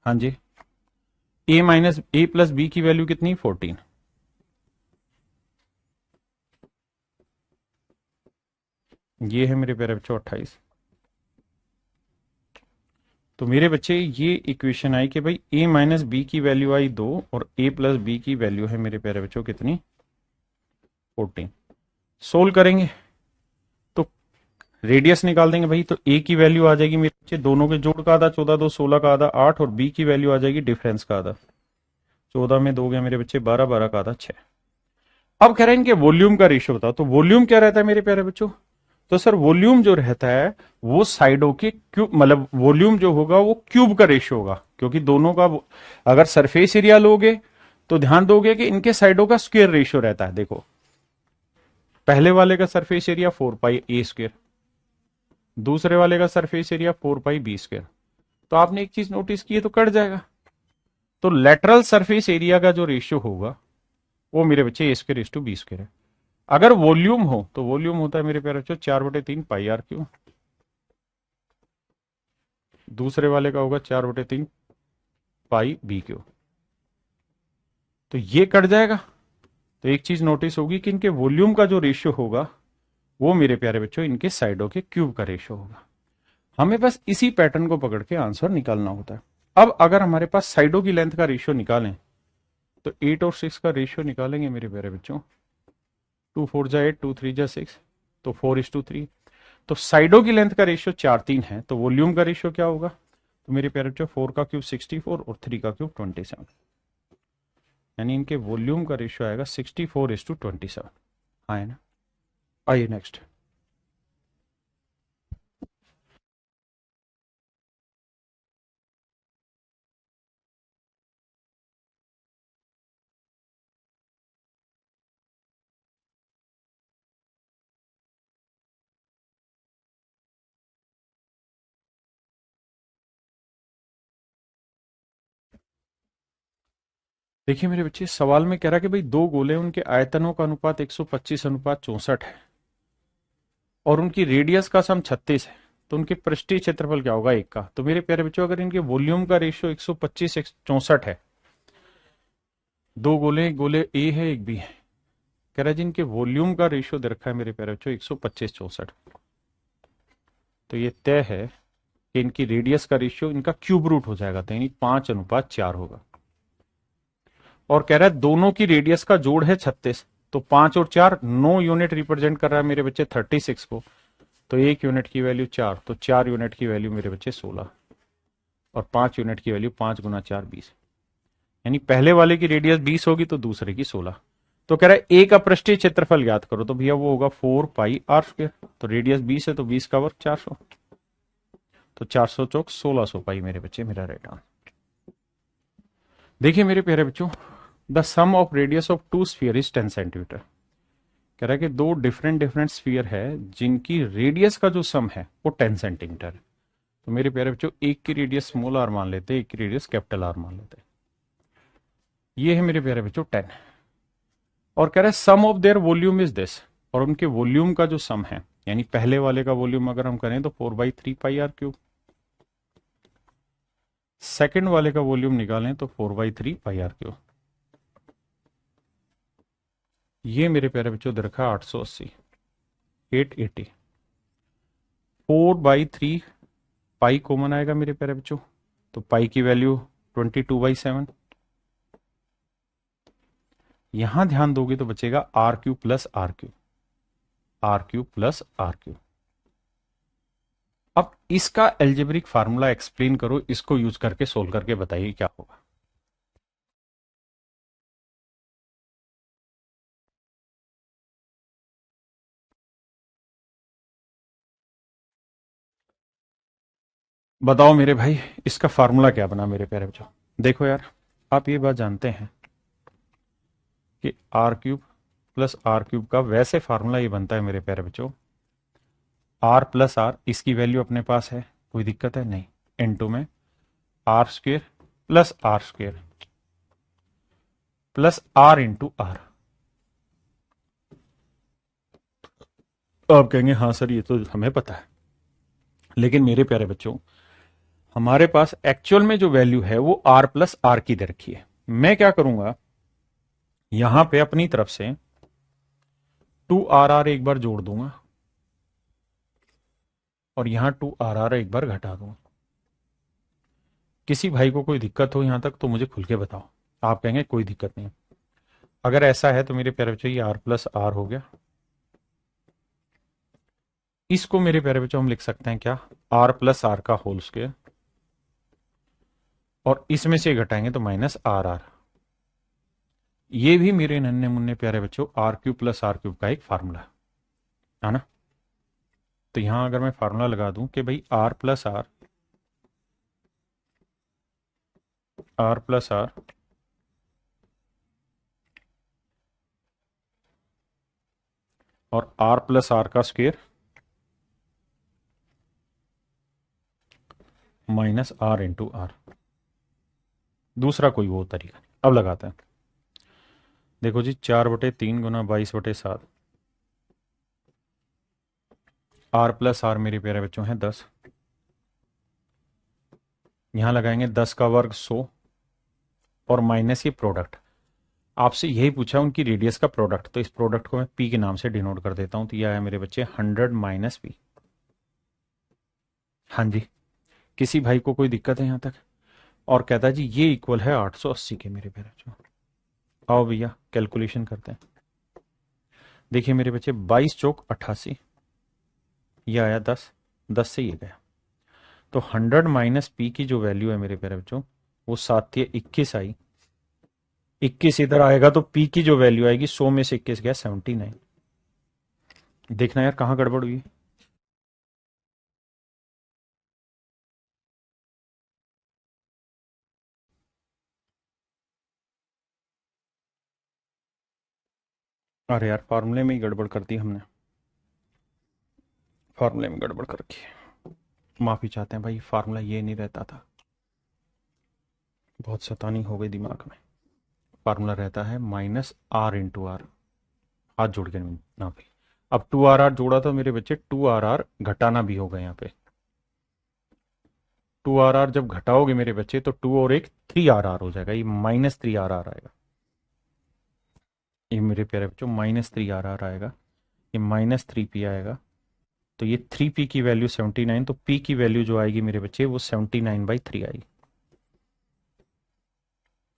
हाँ जी, ए माइनस ए प्लस बी की वैल्यू कितनी 14। ये है मेरे प्यारे बच्चों 28। तो मेरे बच्चे ये इक्वेशन आई कि भाई a माइनस बी की वैल्यू आई 2 और a प्लस बी की वैल्यू है मेरे प्यारे बच्चों कितनी 14। सोल्व करेंगे तो रेडियस निकाल देंगे भाई, तो a की वैल्यू आ जाएगी मेरे बच्चे दोनों के जोड़ का आधा 14 2 16 का आधा 8, और b की वैल्यू आ जाएगी डिफरेंस का आधा 14 में 2 गया मेरे बच्चे 12 12 का आधा 6। अब कह रहे हैं इनके वॉल्यूम का रेशियो बताओ। तो वॉल्यूम क्या रहता है मेरे प्यारे बच्चों, तो सर वॉल्यूम जो रहता है वो साइडों के क्यूब, मतलब वॉल्यूम जो होगा वो क्यूब का रेशियो होगा, क्योंकि दोनों का अगर सरफेस एरिया लोगे तो ध्यान दोगे कि इनके साइडों का स्क्वायर रेशियो रहता है। देखो पहले वाले का सरफेस एरिया 4 पाई ए स्क्वायर, दूसरे वाले का सरफेस एरिया 4 पाई बी स्क्वायर। तो आपने एक चीज नोटिस की है तो कट जाएगा। तो लेटरल सरफेस एरिया का जो रेशियो होगा वो मेरे बच्चे a square is to b square है। अगर वॉल्यूम हो तो वॉल्यूम होता है मेरे प्यारे बच्चों 4/3 पाई आर क्यू, दूसरे वाले का होगा 4/3 पाई बी क्यू। तो ये कट जाएगा। तो एक चीज नोटिस होगी कि इनके वॉल्यूम का जो रेशियो होगा वो मेरे प्यारे बच्चों इनके साइडों के क्यूब का रेशियो होगा। हमें बस इसी पैटर्न को पकड़ के आंसर निकालना होता है। अब अगर हमारे पास साइडों की लेंथ का रेशियो निकालें तो 8 और 6 का रेशियो निकालेंगे मेरे प्यारे बच्चों। 2 4 जा 8, 2 3 जा 6, तो 4:3। तो साइडों की लेंथ का रेशियो 4 3 है, तो वॉल्यूम का रेशियो क्या होगा, तो मेरे प्यारे बच्चों 4 का क्यूब 64 और 3 का क्यूब 27, यानी इनके वॉल्यूम का रेशियो आएगा 64:27। हाँ है ना। आइए नेक्स्ट। देखिए मेरे बच्चे सवाल में कह रहा कि भाई दो गोले उनके आयतनों का अनुपात 125:64 है और उनकी रेडियस का सम 36 है, तो उनके पृष्ठीय क्षेत्रफल क्या होगा एक का। तो मेरे प्यारे बच्चों अगर इनके वॉल्यूम का रेशियो 125:64 है, दो गोले, एक गोले ए है एक बी है, कह रहा है जिनके वॉल्यूम का रेशियो दे रखा है मेरे प्यारे बच्चों 125:64, तो ये तय है कि इनकी रेडियस का रेशियो इनका क्यूब रूट हो जाएगा, तो यानी 5:4 होगा। और कह रहा है दोनों की रेडियस का जोड़ है 36, तो 5 और 4 9 यूनिट रिप्रेजेंट कर रहा है मेरे बच्चे 36 को, तो 1 यूनिट की वैल्यू 4, तो 4 यूनिट की वैल्यू मेरे बच्चे 16, और 5 यूनिट की वैल्यू 5 गुना 4 20, यानी पहले वाले की रेडियस 20 होगी तो दूसरे की 16। तो कह रहा है ए का पृष्ठीय क्षेत्रफल ज्ञात करो, तो भैया वो होगा 4 पाई आर स्क्वायर, तो रेडियस 20 है तो 20 का वर्ग 400, तो 400 चौक 1600 पाई मेरे बच्चे मेरा राइट आंसर। देखिए मेरे प्यारे बच्चों the sum of radius of two sphere is 10 centimetre. कह रहा है कि दो डिफरेंट स्फीयर है जिनकी रेडियस का जो सम है वो 10 सेंटीमीटर है। तो मेरे प्यारे बच्चों एक की रेडियस स्मॉल आर मान लेते हैं, एक की रेडियस कैपिटल आर मान लेते हैं। ये है मेरे प्यारे बच्चों 10, और कह रहा है sum of their volume is this, और उनके वॉल्यूम का जो सम है, यानी पहले वाले का वॉल्यूम अगर हम करें तो 4/3 पाई आर क्यूब, सेकंड वाले का वॉल्यूम निकालें तो 4/3 पाई आर क्यूब। ये मेरे प्यारे बच्चों दे रखा 880 880, 4/3 पाई कॉमन आएगा मेरे प्यारे बच्चों, तो पाई की वैल्यू 22/7। यहां ध्यान दोगे तो बचेगा r cube plus r cube, r cube plus r cube. अब इसका एल्जेब्रिक फार्मूला एक्सप्लेन करो, इसको यूज करके सोल्व करके बताइए क्या होगा। बताओ मेरे भाई, इसका फार्मूला क्या बना मेरे प्यारे बच्चों। देखो यार, आप ये बात जानते हैं कि r cube plus r cube का वैसे फार्मूला ये बनता है मेरे प्यारे बच्चों, आर प्लस आर, इसकी वैल्यू अपने पास है, कोई दिक्कत है नहीं, इनटू में r square plus r square plus r into r. आप कहेंगे हाँ सर ये तो हमें पता है, लेकिन मेरे प्यारे बच्चों हमारे पास एक्चुअल में जो वैल्यू है वो आर प्लस आर की दे रखी है। मैं क्या करूंगा, यहां पे अपनी तरफ से 2RR एक बार जोड़ दूंगा और यहां 2RR एक बार घटा दूंगा। किसी भाई को कोई दिक्कत हो यहां तक तो मुझे खुल के बताओ। आप कहेंगे कोई दिक्कत नहीं। अगर ऐसा है तो मेरे प्यारे बच्चों ये आर प्लस आर हो गया। इसको मेरे प्यारे बच्चों हम लिख सकते हैं क्या, आर प्लस आर का होल स्क्वायर, और इसमें से घटाएंगे तो माइनस आर आर। ये भी मेरे नन्हे मुन्ने प्यारे बच्चों r cube plus r cube का एक फार्मूला है ना। तो यहां अगर मैं फार्मूला लगा दूं कि भाई r plus r, r plus r और आर प्लस आर का square minus r into r. दूसरा कोई वो तरीका नहीं। अब लगाते हैं, देखो जी 4/3 गुना 22/7, आर प्लस आर मेरे प्यारे बच्चों है 10, यहां लगाएंगे 10 का वर्ग 100 और माइनस ये प्रोडक्ट। आपसे यही पूछा उनकी रेडियस का प्रोडक्ट, तो इस प्रोडक्ट को मैं पी के नाम से डिनोट कर देता हूं, तो यह है मेरे बच्चे 100 माइनस पी। हाँ जी, किसी भाई को कोई दिक्कत है यहां तक। और कहता है जी ये इक्वल है 880 के मेरे प्यारे बच्चों। आओ भैया कैलकुलेशन करते हैं। देखिए मेरे बच्चे 22 चौक 88, ये आया 10, 10 से ये गया, तो 100 माइनस पी की जो वैल्यू है मेरे प्यारे बच्चों वो 7×3 = 21 आई। 21 इधर आएगा तो पी की जो वैल्यू आएगी 100 में से 21 गया 79। देखना यार कहां गड़बड़ हुई। अरे यार फार्मूले में ही गड़बड़ कर दी हमने, फार्मूले में गड़बड़ करके माफी चाहते हैं भाई, फार्मूला ये नहीं रहता था, बहुत शैतानी हो गई दिमाग में। फार्मूला रहता है माइनस आर इंटू आर, हाथ जोड़ के ना भाई। अब 2RR जोड़ा तो मेरे बच्चे 2RR घटाना भी होगा यहाँ पे। 2RR जब घटाओगे मेरे बच्चे तो 2 और एक 3RR हो जाएगा, ये -3RR आएगा। ये मेरे प्यारे बच्चों -3RR आएगा, ये -3P आएगा, तो ये 3P की वैल्यू 79, तो P की वैल्यू जो आएगी मेरे बच्चे वो 79/3 आएगी।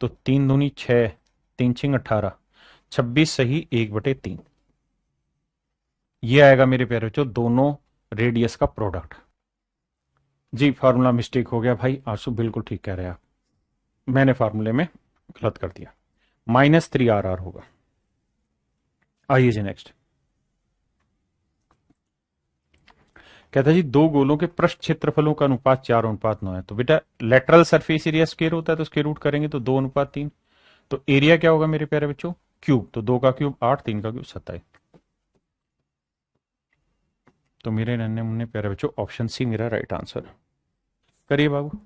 तो 3 दूनी 6, 3 6 18, 26 सही 1/3। ये आएगा मेरे प्यारे बच्चों दोनों रेडियस का प्रोडक्ट। जी फार्मूला मिस्टेक हो गया भाई, आंसू बिल्कुल ठीक कह रहे हैं आप, मैंने फार्मूले में गलत कर दिया, -3RR होगा। आइए जी नेक्स्ट। कहता है जी दो गोलों के पृष्ठ क्षेत्रफलों का अनुपात 4:9 है, तो बेटा लेटरल सरफेस एरिया स्क्वायर होता है तो स्क्वायर रूट करेंगे तो 2:3, तो एरिया क्या होगा मेरे प्यारे बच्चों क्यूब, तो 2 का क्यूब 8, 3 का क्यूब 27। तो मेरे नन्हे मुन्ने प्यारे बच्चों ऑप्शन सी मेरा राइट आंसर। करिए बाबू।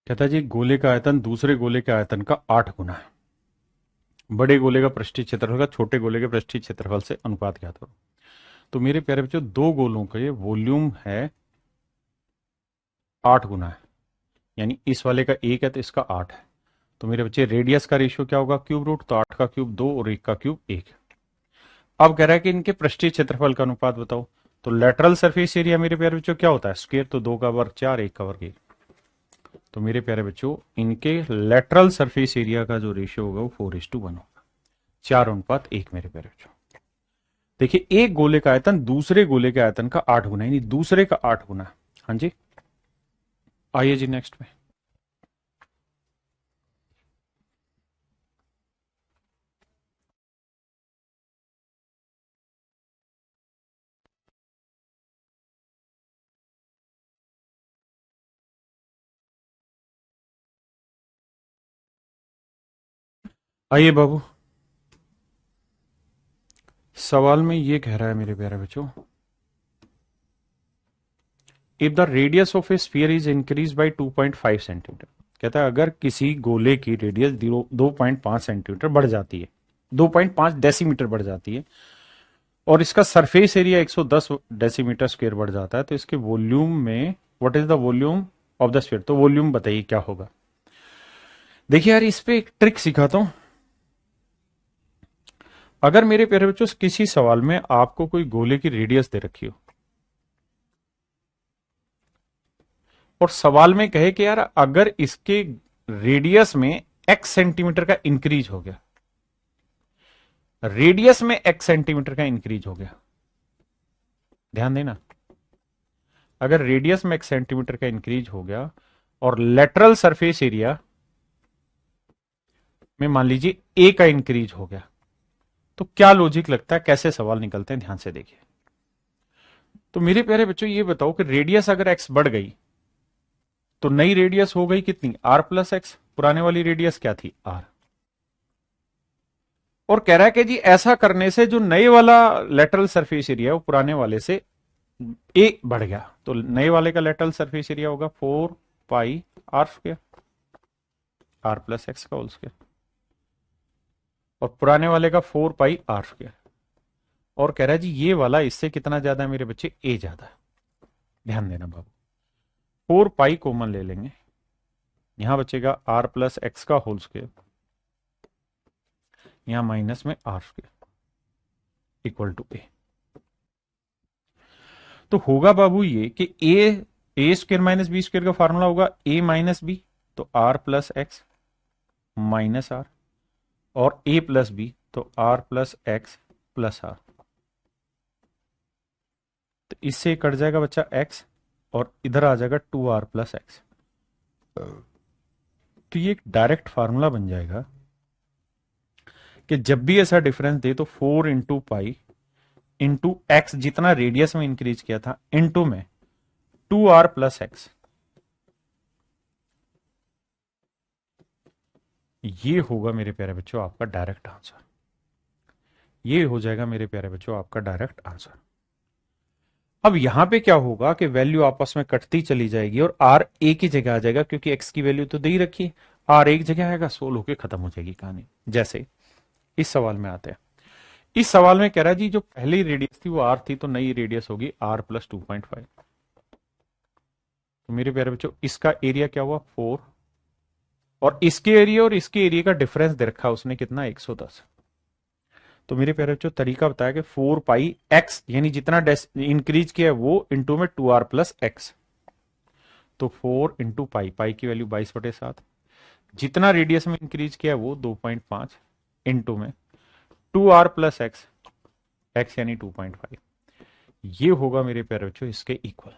कहता है जी गोले का आयतन दूसरे गोले के आयतन का 8 गुना है, बड़े गोले का पृष्ठीय क्षेत्रफल का छोटे गोले के पृष्ठीय क्षेत्रफल से अनुपात ज्ञात करो। तो मेरे प्यारे बच्चों दो गोलों का ये वॉल्यूम है 8 गुना है, यानी इस वाले का 1 है तो इसका 8 है। तो मेरे बच्चे रेडियस का रेशियो क्या होगा, क्यूब रूट, तो 8 का क्यूब 2 और 1 का क्यूब 1। अब कह रहा है कि इनके पृष्ठीय क्षेत्रफल का अनुपात बताओ। तो लेटरल सरफेस एरिया मेरे प्यारे बच्चों क्या होता है, स्क्वायर, तो 2 का वर्ग 4, 1 का वर्ग 1। तो मेरे प्यारे बच्चों इनके लेटरल सरफेस एरिया का जो रेशियो होगा वो 4:1 होगा, 4:1 मेरे प्यारे बच्चों। देखिए एक गोले का आयतन दूसरे गोले के आयतन का 8 गुना, यानी दूसरे का 8 गुना। हाँ जी, आइए जी नेक्स्ट में। आइए बाबू, सवाल में ये कह रहा है मेरे प्यारे बच्चों, if the radius of a sphere is increase by 2.5 centimetre. कहता है अगर किसी गोले की रेडियस 2.5 सेंटीमीटर बढ़ जाती है, 2.5 डेसीमीटर बढ़ जाती है, और इसका सरफेस एरिया 110 डेसीमीटर स्क्वायर बढ़ जाता है, तो इसके वॉल्यूम में what is the volume of the sphere, तो वॉल्यूम बताइए क्या होगा। देखिए यार इस पे एक ट्रिक सिखाता हूं। अगर मेरे प्यारे बच्चों किसी सवाल में आपको कोई गोले की रेडियस दे रखी हो और सवाल में कहे कि यार अगर इसके रेडियस में x सेंटीमीटर का इंक्रीज हो गया, रेडियस में x सेंटीमीटर का इंक्रीज हो गया, ध्यान देना, अगर रेडियस में x सेंटीमीटर का इंक्रीज हो गया और लेटरल सरफेस एरिया में मान लीजिए a का इंक्रीज हो गया, तो क्या लॉजिक लगता है, कैसे सवाल निकलते हैं, ध्यान से देखिए। तो मेरे प्यारे बच्चों ये बताओ कि रेडियस अगर x बढ़ गई तो नई रेडियस हो गई कितनी, r प्लस एक्स, पुराने वाली रेडियस क्या थी, r। और कह रहा है कि जी ऐसा करने से जो नए वाला लेटरल सरफेस एरिया है वो पुराने वाले से a बढ़ गया, तो नए वाले का लेटरल सरफेस एरिया होगा 4πr², r प्लस एक्स का होल स्क्वायर, और पुराने वाले का 4πr²। और कह रहा है जी ये वाला इससे कितना ज्यादा है मेरे बच्चे, a ज्यादा है। ध्यान देना बाबू, 4π कॉमन ले लेंगे, यहां बचेगा r प्लस एक्स का होल स्क्वायर, यहां माइनस में r² इक्वल टू a। तो होगा बाबू ये कि a square minus b square का फार्मूला होगा a माइनस बी, तो r plus x minus r, और a प्लस बी तो r plus x plus r. तो इससे कट जाएगा बच्चा x और इधर आ जाएगा 2r प्लस एक्स। तो ये एक डायरेक्ट फार्मूला बन जाएगा कि जब भी ऐसा डिफरेंस दे तो 4 × इंटू एक्स, जितना रेडियस में इंक्रीज किया था, इंटू में 2r प्लस एक्स। ये होगा मेरे प्यारे बच्चों आपका डायरेक्ट आंसर, ये हो जाएगा मेरे प्यारे बच्चों आपका डायरेक्ट आंसर। अब यहां पे क्या होगा कि वैल्यू आपस में कटती चली जाएगी और r एक ही जगह आ जाएगा, क्योंकि x की वैल्यू तो दे ही रखी, r एक जगह आएगा, सोल्व होके खत्म हो जाएगी कहानी। जैसे इस सवाल में आते हैं, इस सवाल में कह रहा है जी जो पहली रेडियस थी वो r थी, तो नई रेडियस होगी r प्लस 2.5। तो मेरे प्यारे बच्चों इसका एरिया क्या हुआ 4, और इसके एरिया और इसके एरिया का डिफरेंस दे रखा उसने कितना 110। तो मेरे प्यारे बच्चों तरीका बताया कि 4πx, यानी जितना इंक्रीज किया है वो इंटू में 2r प्लस एक्स, तो 4 × पाई की वैल्यू 22/7, जितना रेडियस में इंक्रीज किया है वो 2.5 इंटू में 2r प्लस एक्स, एक्स यानी 2.5। ये होगा मेरे प्यारे बच्चों इसके इक्वल।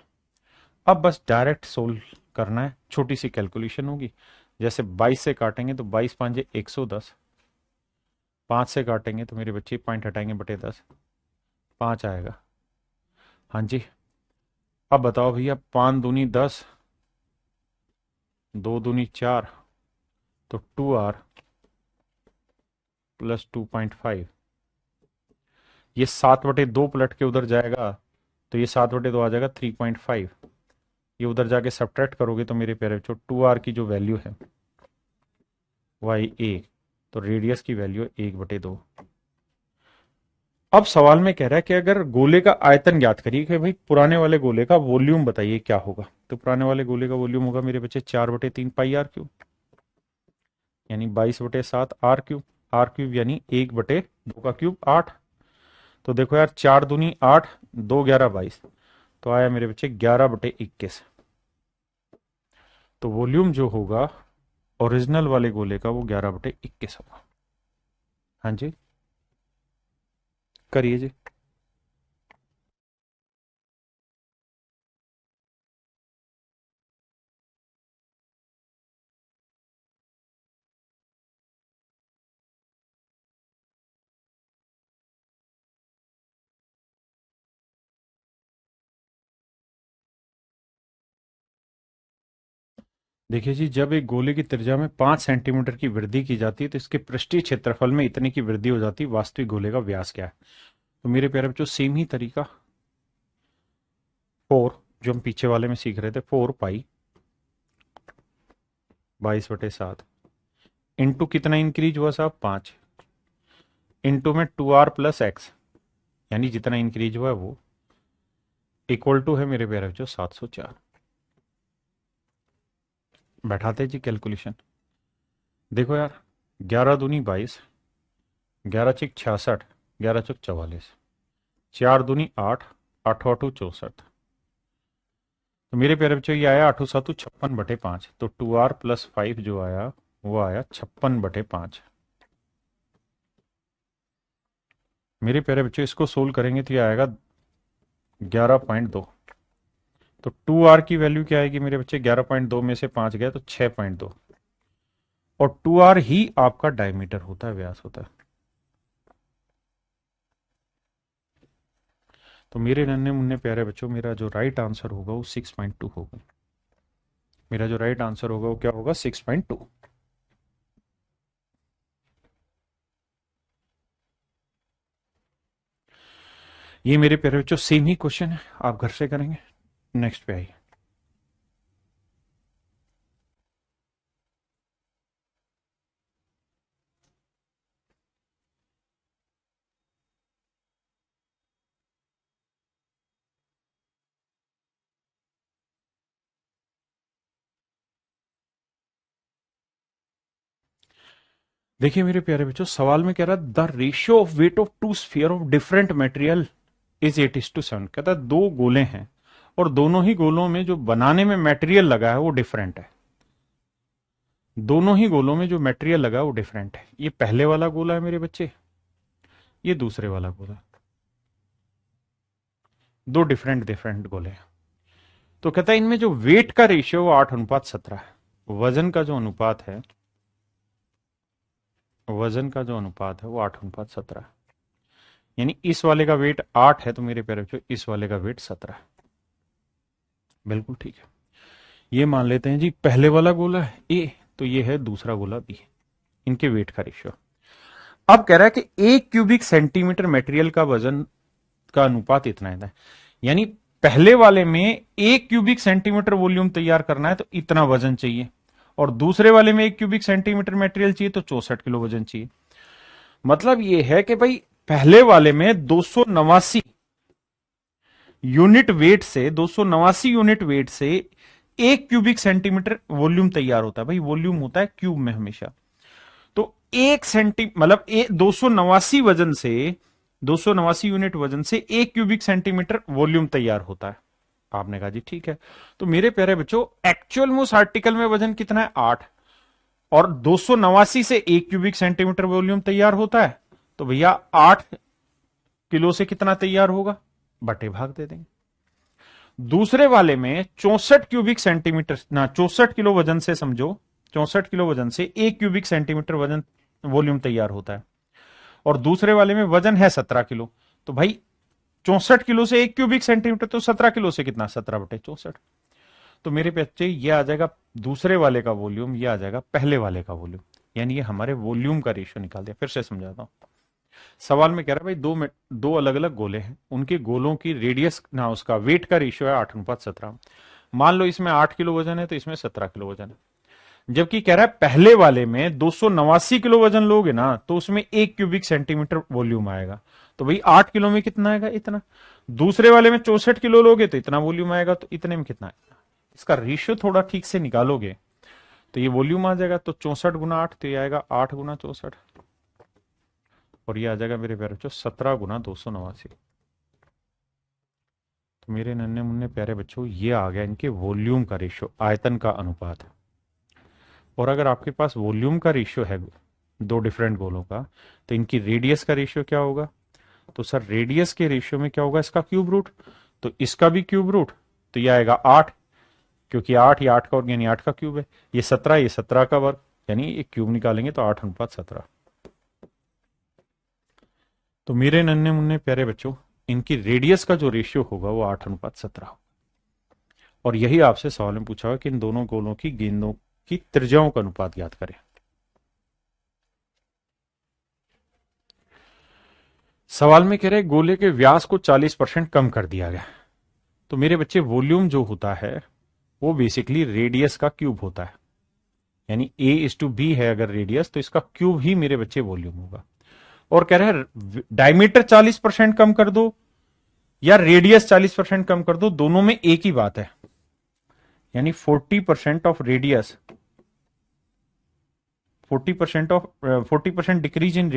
अब बस डायरेक्ट सोल्व करना है, छोटी सी कैलकुलेशन होगी, जैसे 22 से काटेंगे तो 22 × 5 = 110, 5 से काटेंगे तो मेरे बच्चे पॉइंट हटाएंगे बटे 10, 5 आएगा। हाँ जी, अब बताओ भैया 5 दूनी 10, 2 दूनी 4, तो 2r प्लस 2.5, ये 7/2 पलट के उधर जाएगा, तो ये 7/2 आ जाएगा 3.5। ये उधर जाके सब्ट्रैक्ट करोगे तो मेरे प्यारे बच्चों 2r की जो वैल्यू है y a, तो रेडियस की वैल्यू 1/2। अब सवाल में कह रहा है कि अगर गोले का आयतन ज्ञात करिए कि भाई पुराने वाले गोले का वॉल्यूम बताइए क्या होगा। तो पुराने वाले गोले का वॉल्यूम होगा मेरे बच्चे 4/3 पाई r क्यूब, यानी 22/7 r क्यूब। r क्यूब यानी 1/2 का क्यूब 8। तो देखो यार, 4×2 = 8, 2 11 22, तो आया मेरे बच्चे 11/21। तो वॉल्यूम जो होगा ओरिजिनल वाले गोले का वो 11/21 होगा। हाँ जी, करिए जी। देखिए जी, जब एक गोले की त्रिज्या में 5 सेंटीमीटर की वृद्धि की जाती है तो इसके पृष्ठीय क्षेत्रफल में इतने की वृद्धि हो जाती है। वास्तविक गोले का व्यास क्या है? तो मेरे प्यारे बच्चों, सेम ही तरीका 4 जो हम पीछे वाले में सीख रहे थे, 4 पाई 22/7 इंटू कितना इंक्रीज हुआ साहब? 5 इंटू में 2r+x, यानी जितना इंक्रीज हुआ है वो इक्वल टू है मेरे प्यारे बच्चों 704। बैठाते जी कैलकुलेशन। देखो यार, 11×2 = 22, 11×6 = 66, 11×4 = 44, 4×2 = 8, 8×8 = 64। तो मेरे प्यारे बच्चों ये आया 8×7 = 56/5। तो 2r+5 जो आया वो आया 56/5। मेरे प्यारे बच्चों इसको सोल्व करेंगे तो ये आएगा 11.2। तो 2r की वैल्यू क्या आएगी मेरे बच्चे? 11.2 में से 5 गया तो 6.2, और 2r ही आपका डायमीटर होता है, व्यास होता है। तो मेरे नन्हे मुन्ने प्यारे बच्चों, मेरा जो राइट आंसर होगा वो 6.2 होगा। मेरा जो राइट आंसर होगा वो क्या होगा? 6.2। ये मेरे प्यारे बच्चों सेम ही क्वेश्चन है, आप घर से करेंगे। नेक्स्ट पे आइए। देखिए मेरे प्यारे बच्चों, सवाल में कह रहा है the ratio of weight of two sphere of different material is 8:7। कहता है दो गोले हैं और दोनों ही गोलों में जो बनाने में मटेरियल लगा है वो डिफरेंट है। दोनों ही गोलों में जो मटेरियल लगा है वो डिफरेंट है। ये पहले वाला गोला है मेरे बच्चे, ये दूसरे वाला गोला। दो डिफरेंट डिफरेंट गोले हैं। तो कहता है इनमें जो वेट का रेशियो वो 8:17 है। वजन का जो अनुपात है, वजन का जो अनुपात है वो 8:17 है। यानी इस वाले का वेट 8 है तो मेरे प्यारे बच्चों इस वाले का वेट 17 है। बिल्कुल ठीक है। ये मान लेते हैं जी पहले वाला गोला है ए, तो ये है दूसरा गोला बी। इनके वेट का रेशियो। अब कह रहा है कि 1 क्यूबिक सेंटीमीटर मटेरियल का वजन का अनुपात इतना है। यानी पहले वाले में 1 क्यूबिक सेंटीमीटर वॉल्यूम तैयार करना है तो इतना वजन चाहिए, और दूसरे वाले में 1 क्यूबिक सेंटीमीटर मटेरियल चाहिए तो 64 किलो वजन चाहिए। मतलब यह है कि भाई पहले वाले में 289 यूनिट वेट से 289 यूनिट वेट से 1 क्यूबिक सेंटीमीटर वॉल्यूम तैयार होता है। भाई वॉल्यूम होता है क्यूब में हमेशा। तो 1 सेंटी मतलब 289 वजन से 289 यूनिट वजन से 1 क्यूबिक सेंटीमीटर वॉल्यूम तैयार होता है। आपने कहा जी ठीक है। तो मेरे प्यारे बच्चों, एक्चुअल में उस आर्टिकल में वजन कितना है? 8, और 289 से 1 क्यूबिक सेंटीमीटर वॉल्यूम तैयार होता है। तो भैया 8 किलो से कितना तैयार होगा? बटे भाग दे देंगे। दूसरे वाले में 64 क्यूबिक सेंटीमीटर ना 64 किलो वजन से समझो, 64 किलो वजन से 1 क्यूबिक सेंटीमीटर वजन वॉल्यूम तैयार होता है, और दूसरे वाले में वजन है 17 किलो। तो भाई 64 किलो से 1 क्यूबिक सेंटीमीटर, तो 17 किलो से कितना? 17/64। तो मेरे बच्चे ये आ जाएगा दूसरे वाले का वॉल्यूम, ये आ जाएगा पहले वाले का वॉल्यूम। यानी ये हमारे वॉल्यूम का रेशियो निकाल दिया। फिर से समझाता हूं। सवाल में कह रहा है भाई दो अलग अलग गोले हैं, उनके गोलों की रेडियस ना उसका वेट का रेशियो है 8:17। मान लो इसमें 8 किलो वजन है तो इसमें 17 किलो वजन है। जबकि कह रहा है पहले वाले में 289 किलो वजन लोगे ना तो उसमें 1 क्यूबिक सेंटीमीटर वॉल्यूम आएगा। तो भाई 8 किलो में कितना आएगा? इतना। दूसरे वाले में 64 किलो लोगे तो इतना वॉल्यूम आएगा, तो इतने में कितना आएगा? इसका रेशियो थोड़ा ठीक से निकालोगे तो ये वॉल्यूम आ जाएगा। तो 64 गुना 8, तो ये आएगा 8 गुना 64, और ये आ जाएगा मेरे प्यारे बच्चों 17 गुना 289। तो मेरे नन्हे मुन्ने प्यारे बच्चों ये आ गया इनके वॉल्यूम का रेशियो, आयतन का अनुपात। और अगर आपके पास वॉल्यूम का रेशियो है दो डिफरेंट गोलों का, तो इनकी रेडियस का रेशियो क्या होगा? तो सर रेडियस के रेशियो में क्या होगा? इसका क्यूब रूट, तो इसका भी क्यूब रूट, तो ये आएगा 8, क्योंकि 8 ये 8 का वर्ग यानी 8 का क्यूब है। ये 17, ये 17 का वर्ग, यानी एक क्यूब निकालेंगे तो 8:17। तो मेरे नन्हे मुन्ने प्यारे बच्चों इनकी रेडियस का जो रेशियो होगा वो 8:17 होगा। और यही आपसे सवाल में पूछा हुआ कि इन दोनों गोलों की गेंदों की त्रिज्याओं का अनुपात ज्ञात करें। सवाल में कह रहे गोले के व्यास को 40% कम कर दिया गया। तो मेरे बच्चे वॉल्यूम जो होता है वो बेसिकली रेडियस का क्यूब होता है, यानी A/B है अगर रेडियस, तो इसका क्यूब ही मेरे बच्चे वॉल्यूम होगा। और कह रहे हैं डायमीटर 40% कम कर दो या रेडियस 40% कम कर दो, दोनों में एक ही बात है, यानी 40% of radius, 40% decrease in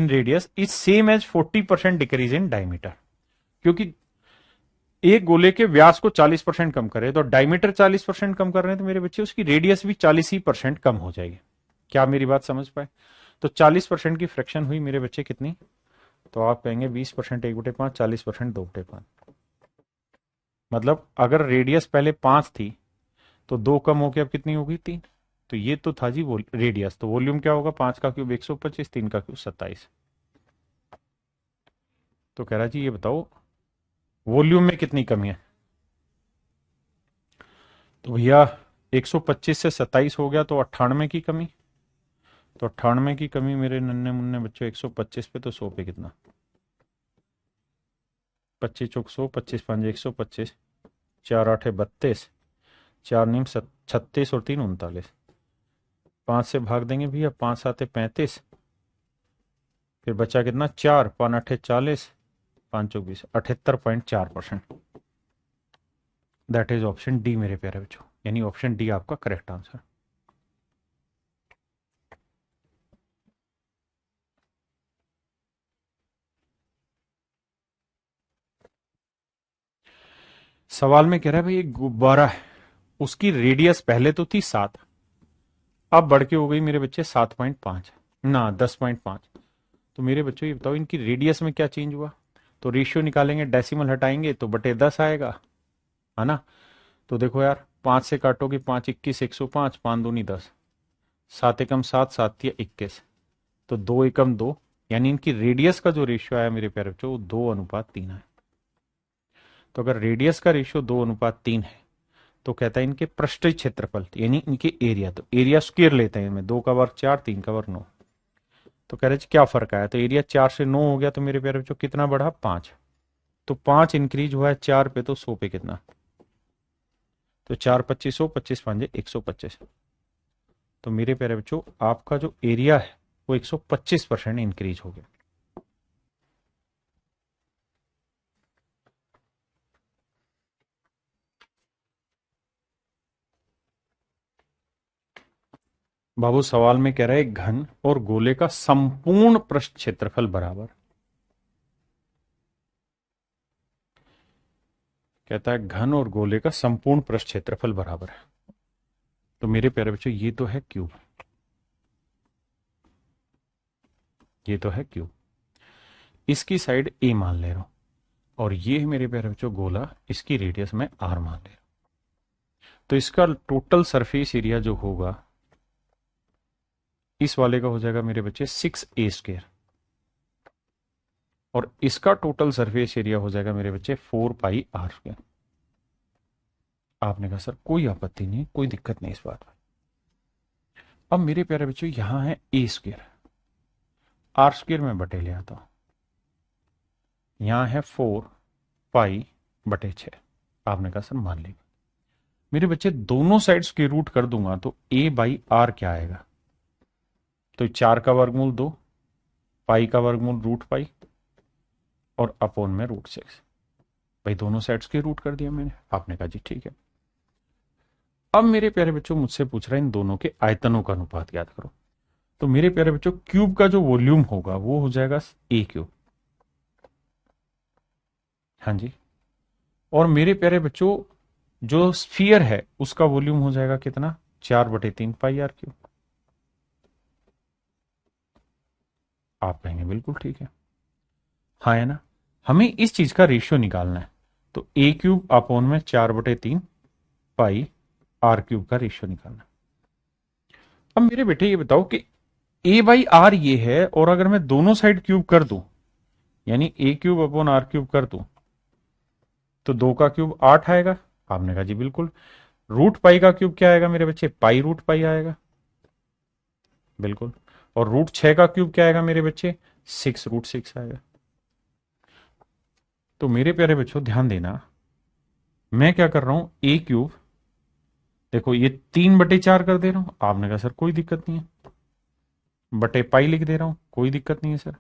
radius is same as 40% decrease in diameter. क्योंकि एक गोले के व्यास को 40% कम करे तो डायमीटर 40% कम कर रहे हैं, तो मेरे बच्चे उसकी रेडियस भी 40% कम हो जाएगी। क्या मेरी बात समझ पाए? तो 40% की फ्रैक्शन हुई मेरे बच्चे कितनी? तो आप कहेंगे 20% 1/5, 40% 2/5। मतलब अगर रेडियस पहले 5 थी तो 2 कम होकर अब कितनी होगी? 3। तो ये तो था जी रेडियस। तो वॉल्यूम क्या होगा? 5 का क्यूब 125, 3 का क्यूब 27। तो कह रहा जी ये बताओ वॉल्यूम में कितनी कमी है? तो भैया 125 से 27 हो गया तो 98 की कमी। तो 98 की कमी मेरे नन्हे मुन्ने बच्चों 125 पे, तो 100 पे कितना? 25 चौक 100, 25 5 125, 4 8 32, 4 9 36 और 3 39। 5 से भाग देंगे भैया, 5 7 35, फिर बचा कितना? 4, 5 8 40, 5 चौक 20, 78.4%। दैट इज ऑप्शन डी मेरे प्यारे बच्चों, यानी ऑप्शन डी आपका करेक्ट आंसर। सवाल में कह रहा है भाई एक गुब्बारा है, उसकी रेडियस पहले तो थी 7, अब बढ़ के हो गई मेरे बच्चे 7.5 ना 10.5। तो मेरे बच्चों ये बताओ इनकी रेडियस में क्या चेंज हुआ? तो रेशियो निकालेंगे, डेसिमल हटाएंगे तो बटे 10 आएगा, है ना? तो देखो यार 5 से काटोगे 5 21 105, 5 दूनी 10, 7 एकम 7, 7 21, तो 2 एकम 2, यानी इनकी रेडियस का जो रेशियो आया मेरे प्यारे बच्चों वो 2:3 है। तो अगर रेडियस का रेशियो 2:3 है तो कहता है इनके पृष्ठीय क्षेत्रफल यानी इनके एरिया, तो एरिया स्क्वायर लेते हैं इनमें, 2 का वर्ग 4, 3 का वर्ग 9। तो कह रहे क्या फर्क आया? तो एरिया 4 से 9 हो गया, तो मेरे प्यारे बच्चों कितना बढ़ा? 5। तो 5 इंक्रीज हुआ है 4 पे, तो 100 पे कितना? तो 4 25 100, 25 5 125। तो मेरे प्यारे बच्चों आपका जो एरिया है वो 125% इंक्रीज हो गया। बाबू सवाल में कह रहा है घन और गोले का संपूर्ण पृष्ठ क्षेत्रफल बराबर। कहता है घन और गोले का संपूर्ण पृष्ठ क्षेत्रफल बराबर है। तो मेरे प्यारे बच्चों ये तो है क्यूब, ये तो है क्यूब, इसकी साइड ए मान ले रहा हूं, और ये मेरे प्यारे बच्चों गोला, इसकी रेडियस में आर मान ले रहा हूं। तो इसका टोटल सरफेस एरिया जो होगा इस वाले का हो जाएगा मेरे बच्चे 6a², और इसका टोटल सरफेस एरिया हो जाएगा मेरे बच्चे 4πr²। आपने कहा सर कोई आपत्ति नहीं, कोई दिक्कत नहीं इस बात में। अब मेरे प्यारे बच्चों यहां है a², r² में बटे ले आता हूं, यहां है 4π/6, आपने कहा सर मान ली। मेरे बच्चे दोनों साइड्स के रूट कर दूंगा तो a बाई आर क्या आएगा? तो 4 का वर्गमूल 2, पाई का वर्गमूल रूट पाई और अपोन में √6। भाई दोनों साइड्स के रूट कर दिया मैंने। आपने कहा जी ठीक है। अब मेरे प्यारे बच्चों मुझसे पूछ रहा है इन दोनों के आयतनों का अनुपात याद करो। तो मेरे प्यारे बच्चों क्यूब का जो वॉल्यूम होगा वो हो जाएगा a क्यूब। हाँ जी। और मेरे प्यारे बच्चों जो स्फीयर है उसका वॉल्यूम हो जाएगा कितना? 4/3 पाई आर क्यूब। आप कहेंगे बिल्कुल ठीक है। हाँ है ना। हमें इस चीज का रेशियो निकालना है। तो a क्यूब अपॉन में 4/3 पाई आर क्यूब का रेशियो निकालना है। अब मेरे बेटे ये बताओ कि a बाई आर ये है, और अगर मैं दोनों साइड क्यूब कर दूं, यानी a cube upon r cube कर दूं, तो 2 का क्यूब 8 आएगा। आपने कहा जी बिल्कुल। रूट पाई का क्यूब क्या आएगा मेरे बच्चे? पाई रूट पाई आएगा। बिल्कुल। और √6 का क्यूब क्या आएगा मेरे बच्चे? 6√6 आएगा। तो मेरे प्यारे बच्चों ध्यान देना, मैं क्या कर रहा हूं, a क्यूब, देखो ये 3/4 कर दे रहा हूं। आपने कहा सर कोई दिक्कत नहीं है, बटे पाई लिख दे रहा हूं, कोई दिक्कत नहीं है सर।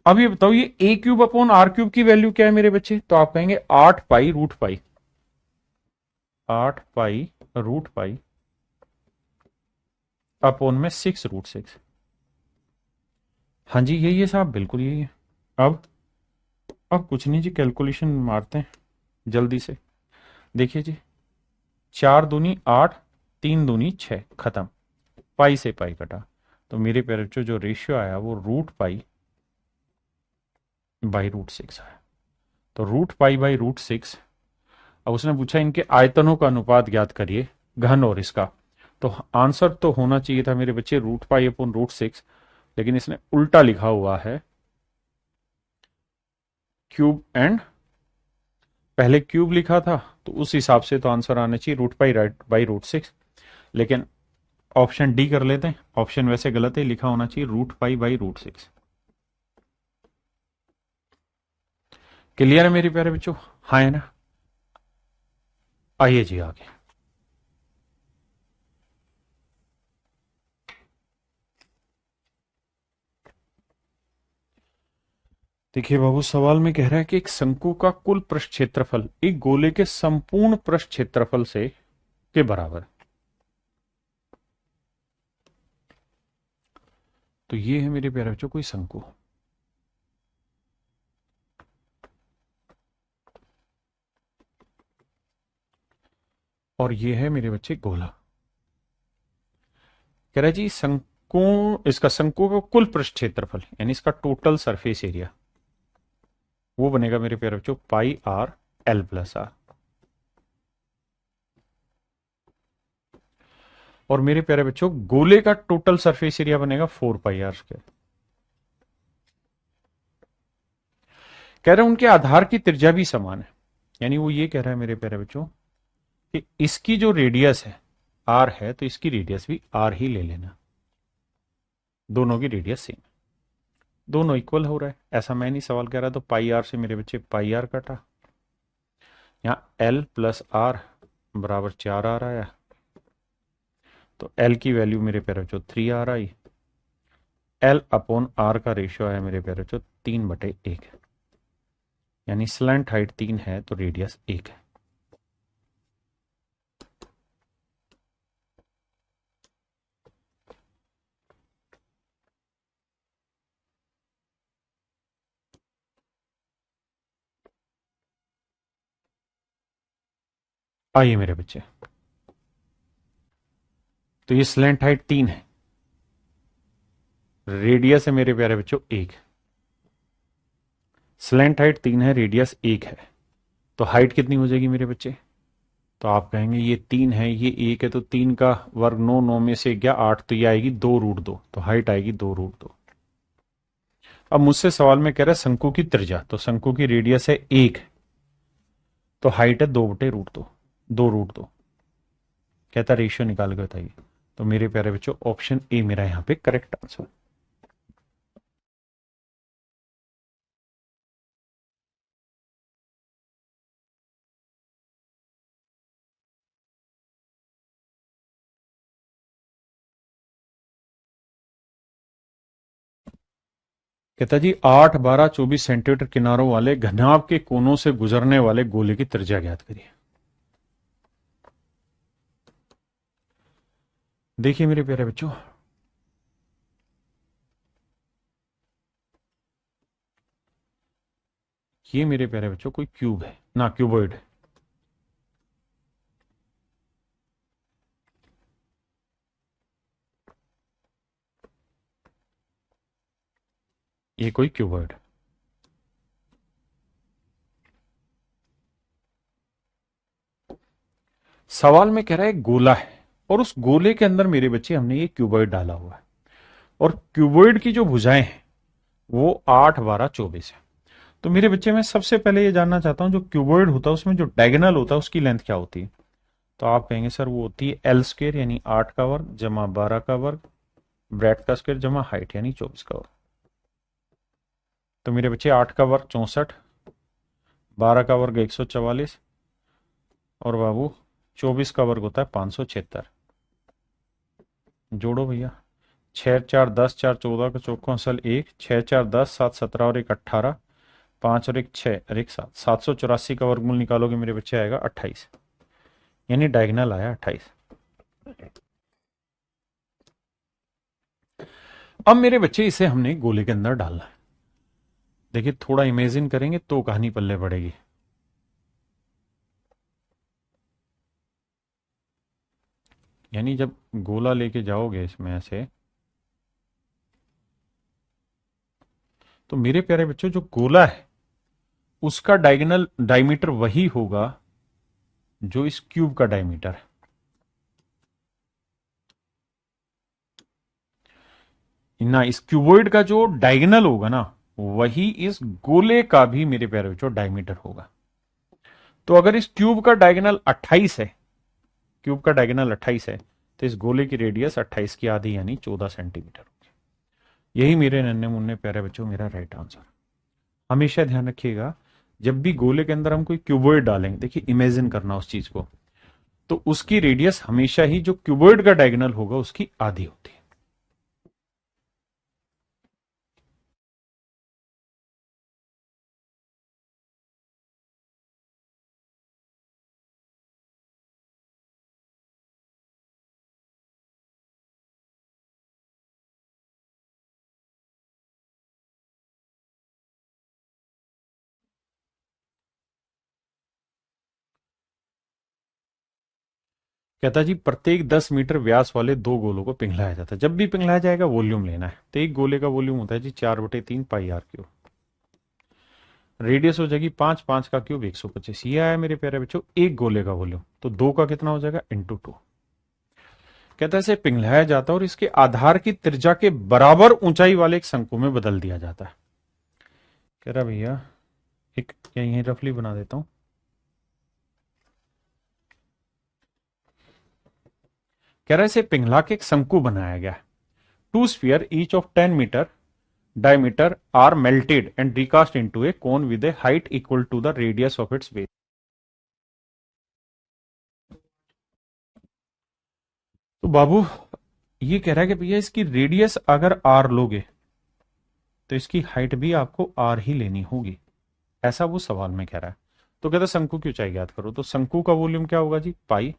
अब ये बताओ ये a cube upon r cube की वैल्यू क्या है मेरे बच्चे? तो आप कहेंगे 8 pi root pi, 8 pi root pi upon में 6√6। हाँ जी यही है साहब, बिल्कुल यही है। अब अब कुछ नहीं जी, कैलकुलेशन मारते हैं जल्दी से। देखिए जी, 4 दूनी 8, 3 दूनी 6, खत्म। पाई से पाई कटा। तो मेरे प्यारे बच्चों जो रेशियो आया वो रूट पाई बाई √6 आया। तो रूट पाई बाई √6। अब उसने पूछा इनके आयतनों का अनुपात ज्ञात करिए, घन और इसका। तो आंसर तो होना चाहिए था मेरे बच्चे रूट पाई अपॉन √6, लेकिन इसने उल्टा लिखा हुआ है क्यूब एंड, पहले क्यूब लिखा था तो उस हिसाब से तो आंसर आना चाहिए रूट पाई राइट बाई √6। लेकिन ऑप्शन डी कर लेते हैं, ऑप्शन वैसे गलत है, लिखा होना चाहिए रूट पाई बाई √6। क्लियर है मेरे प्यारे बच्चों? हाँ है ना। आइए जी आगे। देखिए बाबू, सवाल में कह रहा है कि एक शंकु का कुल पृष्ठ क्षेत्रफल एक गोले के संपूर्ण पृष्ठ क्षेत्रफल से के बराबर। तो ये है मेरे प्यारे बच्चों कोई शंकु, और ये है मेरे बच्चे गोला। कह रहा है जी शंकु, इसका शंकु का कुल पृष्ठ क्षेत्रफल यानी इसका टोटल सरफेस एरिया वो बनेगा मेरे प्यारे बच्चों पाई आर एल प्लस आर। और मेरे प्यारे बच्चों गोले का टोटल सरफेस एरिया बनेगा 4 पाई आर²। कह रहे हैं उनके आधार की त्रिज्या भी समान है, यानी वो ये कह रहा है मेरे प्यारे बच्चों कि इसकी जो रेडियस है आर है, तो इसकी रेडियस भी आर ही ले लेना। दोनों की रेडियस सेम, दोनों इक्वल हो रहा है, ऐसा मैं नहीं सवाल कह रहा। तो पाई आर से मेरे बच्चे पाई आर कटा, यहाँ एल प्लस आर बराबर 4 आ रहा है। तो एल की वैल्यू मेरे प्यारे बच्चों 3 आ आई। एल अपॉन आर का रेशियो है मेरे प्यारे बच्चों 3/1, यानी स्लैंट हाइट 3 है तो रेडियस 1 है। आइए मेरे बच्चे, तो ये स्लैंट हाइट 3 है, रेडियस है मेरे प्यारे बच्चों 1। स्लैंट हाइट 3 है, रेडियस 1 है, तो हाइट कितनी हो जाएगी मेरे बच्चे? तो आप कहेंगे ये 3 है ये 1 है, तो 3 का वर्ग 9, 9 में से गया 8, तो ये आएगी 2√2, तो हाइट आएगी 2√2। अब मुझसे सवाल में कह रहा है शंकु की त्रिज्या, तो शंकु की रेडियस है 1, तो हाइट है 2/√2, 2√2। कहता रेशियो निकाल के बताइए। तो मेरे प्यारे बच्चों ऑप्शन ए मेरा यहां पे करेक्ट आंसर। कहता जी 8, 12, 24 सेंटीमीटर किनारों वाले घनाभ के कोनों से गुजरने वाले गोले की त्रिज्या ज्ञात करिए। देखिए मेरे प्यारे बच्चों, ये मेरे प्यारे बच्चों कोई क्यूब है ना, क्यूबॉइड है। ये कोई क्यूबॉइड है। सवाल में कह रहा है गोला है, और उस गोले के अंदर मेरे बच्चे हमने ये क्यूबॉइड डाला हुआ है, और क्यूबॉइड की जो भुजाएं हैं वो 8, 12, 24 है। तो मेरे बच्चे मैं सबसे पहले ये जानना चाहता हूं, जो क्यूबॉइड होता है उसमें जो डायगोनल होता है उसकी लेंथ क्या होती है? तो आप कहेंगे सर वो होती है एल स्क्वेयर यानी 8 का वर्ग जमा 12 का वर्ग ब्रेड का स्क्वेयर जमा हाइट यानी 24 का वर्ग। तो मेरे बच्चे 8 का वर्ग 64, 12 का वर्ग 144, और बाबू 24 का वर्ग होता है 576। जोड़ो भैया, 6 4 10, 4 14 का चौको असल 1, 6 4 10, 7 17 और 1 18, 5 और 1 6 और 1 7, 784 का वर्गमूल निकालोगे मेरे बच्चे आएगा 28, यानी डायगोनल आया 28। अब मेरे बच्चे इसे हमने गोले के अंदर डालना है। देखिए थोड़ा इमेजिन करेंगे तो कहानी पल्ले पड़ेगी। यानी जब गोला लेके जाओगे इसमें ऐसे, तो मेरे प्यारे बच्चों जो गोला है उसका डायगोनल डायमीटर वही होगा जो इस क्यूब का डायमीटर है। ना इस क्यूबॉइड का जो डायगोनल होगा ना, वही इस गोले का भी मेरे प्यारे बच्चों डायमीटर होगा। तो अगर इस क्यूब का डायगोनल 28 है, क्यूब का डायगोनल 28 है, तो इस गोले की रेडियस 28 की आधी यानी 14 सेंटीमीटर होगी। यही मेरे नन्हे मुन्ने प्यारे बच्चों मेरा राइट आंसर। हमेशा ध्यान रखिएगा, जब भी गोले के अंदर हम कोई क्यूबॉइड डालेंगे, देखिए इमेजिन करना उस चीज को, तो उसकी रेडियस हमेशा ही जो क्यूबॉइड का डायगोनल होगा उसकी आधी होती है। कहता जी प्रत्येक 10 मीटर व्यास वाले दो गोलों को पिघलाया जाता है। जब भी पिघलाया जाएगा वॉल्यूम लेना है। तो एक गोले का वॉल्यूम होता है जी 4/3 पाई आर क्यूब। रेडियस हो जाएगी 5, 5 का क्यूब 125। ये आया मेरे प्यारे बच्चों एक गोले का वॉल्यूम। तो दो का कितना हो जाएगा × 2। कहता है इसे पिघलाया जाता है और इसके आधार की त्रिज्या के बराबर ऊंचाई वाले एक शंकु में बदल दिया जाता है। कह रहा भैया एक यही रफली बना देता हूं। कह रहा है इसे पिघला के एक शंकु बनाया गया है। Two sphere each of 10 metre diameter are melted and recast into a cone with a height equal to the radius of its base। तो बाबू ये कह रहा है कि भैया इसकी रेडियस अगर आर लोगे तो इसकी हाइट भी आपको आर ही लेनी होगी, ऐसा वो सवाल में कह रहा है। तो कहता शंकु की ऊंचाई ज्ञात करो। तो शंकु का वॉल्यूम क्या होगा जी, pi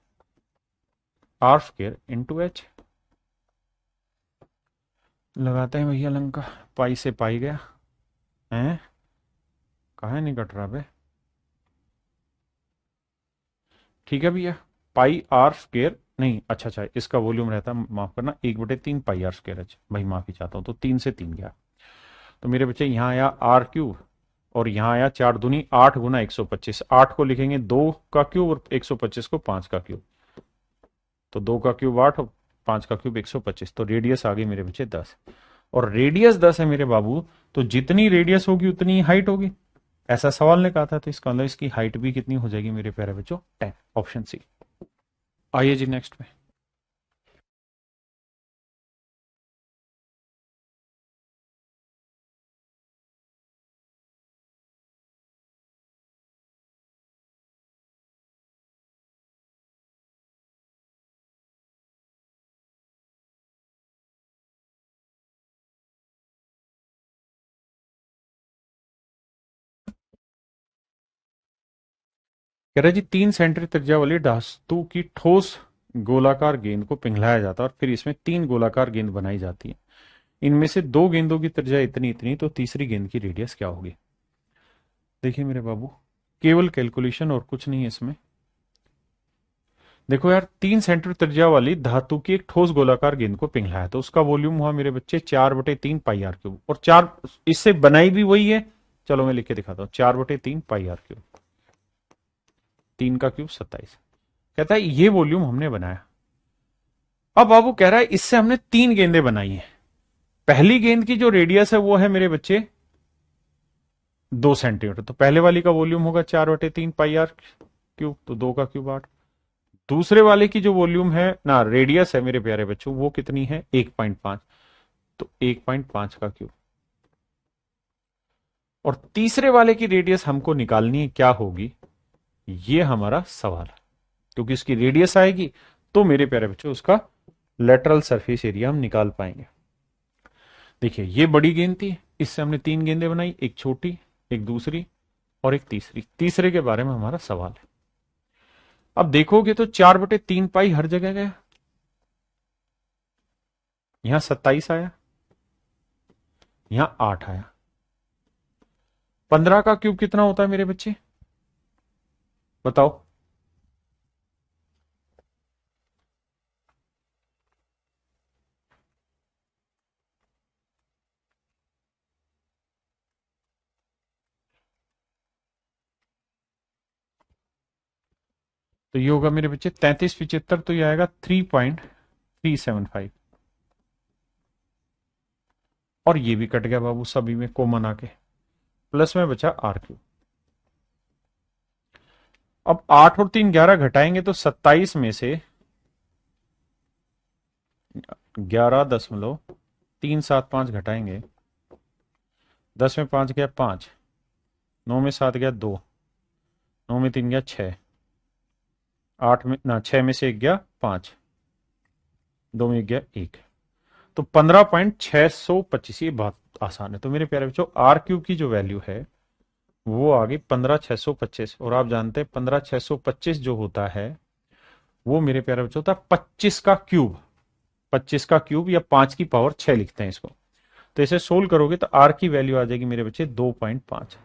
are square into H. लगाते हैं भैया लंका, पाई से पाई गया है, कहा नहीं कट रहा बे। ठीक है भैया, पाई आर स्क्वायर नहीं, अच्छा अच्छा इसका वॉल्यूम रहता है, माफ करना, 1/3 पाई आर स्क्वायर एच। भाई माफी चाहता हूं, तो 3 से 3 गया। तो मेरे बच्चे यहां आया आर क्यूब, और यहां आया 4 दूनी 8 गुना 125। 8 को लिखेंगे 2 का क्यूब और 125 को 5 का क्यूब। तो 2 का क्यूब 8 और 5 का क्यूब 125। तो रेडियस आ गई मेरे बच्चे 10, और रेडियस 10 है मेरे बाबू, तो जितनी रेडियस होगी उतनी हाइट होगी, ऐसा सवाल ने कहा था। तो इसका मतलब इसकी हाइट भी कितनी हो जाएगी मेरे प्यारे बच्चों, 10। Option C. आइए जी नेक्स्ट में। कह रहा है जी 3 सेंटीमीटर त्रिज्या वाली धातु की ठोस गोलाकार गेंद को पिघलाया जाता है और फिर इसमें 3 गोलाकार गेंद बनाई जाती है। इनमें से 2 गेंदों की त्रिज्या इतनी इतनी, तो तीसरी गेंद की रेडियस क्या होगी? देखिए मेरे बाबू, केवल कैलकुलेशन और कुछ नहीं है इसमें। देखो यार, 3 सेंटीमीटर त्रिज्या वाली धातु की एक ठोस गोलाकार गेंद को पिघलाया तो उसका वॉल्यूम हुआ मेरे बच्चे 4/3 पाई r क्यूब, और 4 इससे बनाई भी वही है। चलो मैं लिख के दिखाता हूं, 4/3 पाई r क्यूब, 3 का क्यूब 27। कहता है ये वॉल्यूम हमने बनाया। अब बाबू कह रहा है इससे हमने 3 गेंदें बनाई हैं। पहली गेंद की जो रेडियस है वो है मेरे बच्चे 2 सेंटीमीटर, तो पहले वाली का वॉल्यूम होगा 4/3 पाई r क्यूब, तो 2 का क्यूब 8। दूसरे वाले की जो वॉल्यूम है ना, रेडियस है मेरे प्यारे बच्चों, वो कितनी है 1.5, तो 1.5 का क्यूब। और तीसरे वाले की रेडियस हमको निकालनी है, क्या होगी ये हमारा सवाल है। क्योंकि उसकी रेडियस आएगी तो मेरे प्यारे बच्चों उसका लेटरल सरफेस एरिया हम निकाल पाएंगे। देखिए ये बड़ी गेंद थी, इससे हमने 3 गेंदें बनाई, एक छोटी, एक दूसरी और एक तीसरी। तीसरे के बारे में हमारा सवाल है। अब देखोगे तो 4/3 पाई हर जगह गया, यहां 27 आया, यहां 8 आया। 15 का क्यूब कितना होता है मेरे बच्चे, बताओ? तो ये होगा मेरे बच्चे 33 75, तो ये आएगा 3.375। और ये भी कट गया बाबू, सभी में कॉमन आके, प्लस में बचा r क्यूब। अब 8 और 3 11 घटाएंगे तो 27 में से 11.375 घटाएंगे, 10 में 5 गया 5, 9 में 7 गया 2, 9 में 3 गया 6, 8 में ना 6 में से 1 गया 5, 2 में 1 गया 1, तो 15.625। ये बहुत आसान है। तो मेरे प्यारे बच्चों r क्यूब की जो वैल्यू है वो आ गई 15,625, और आप जानते हैं 15,625 जो होता है वो मेरे प्यारे बच्चों होता है 25 का क्यूब। 25 का क्यूब या 5 की पावर 6 लिखते हैं इसको। तो इसे सोल्व करोगे तो r की वैल्यू आ जाएगी मेरे बच्चे 2.5।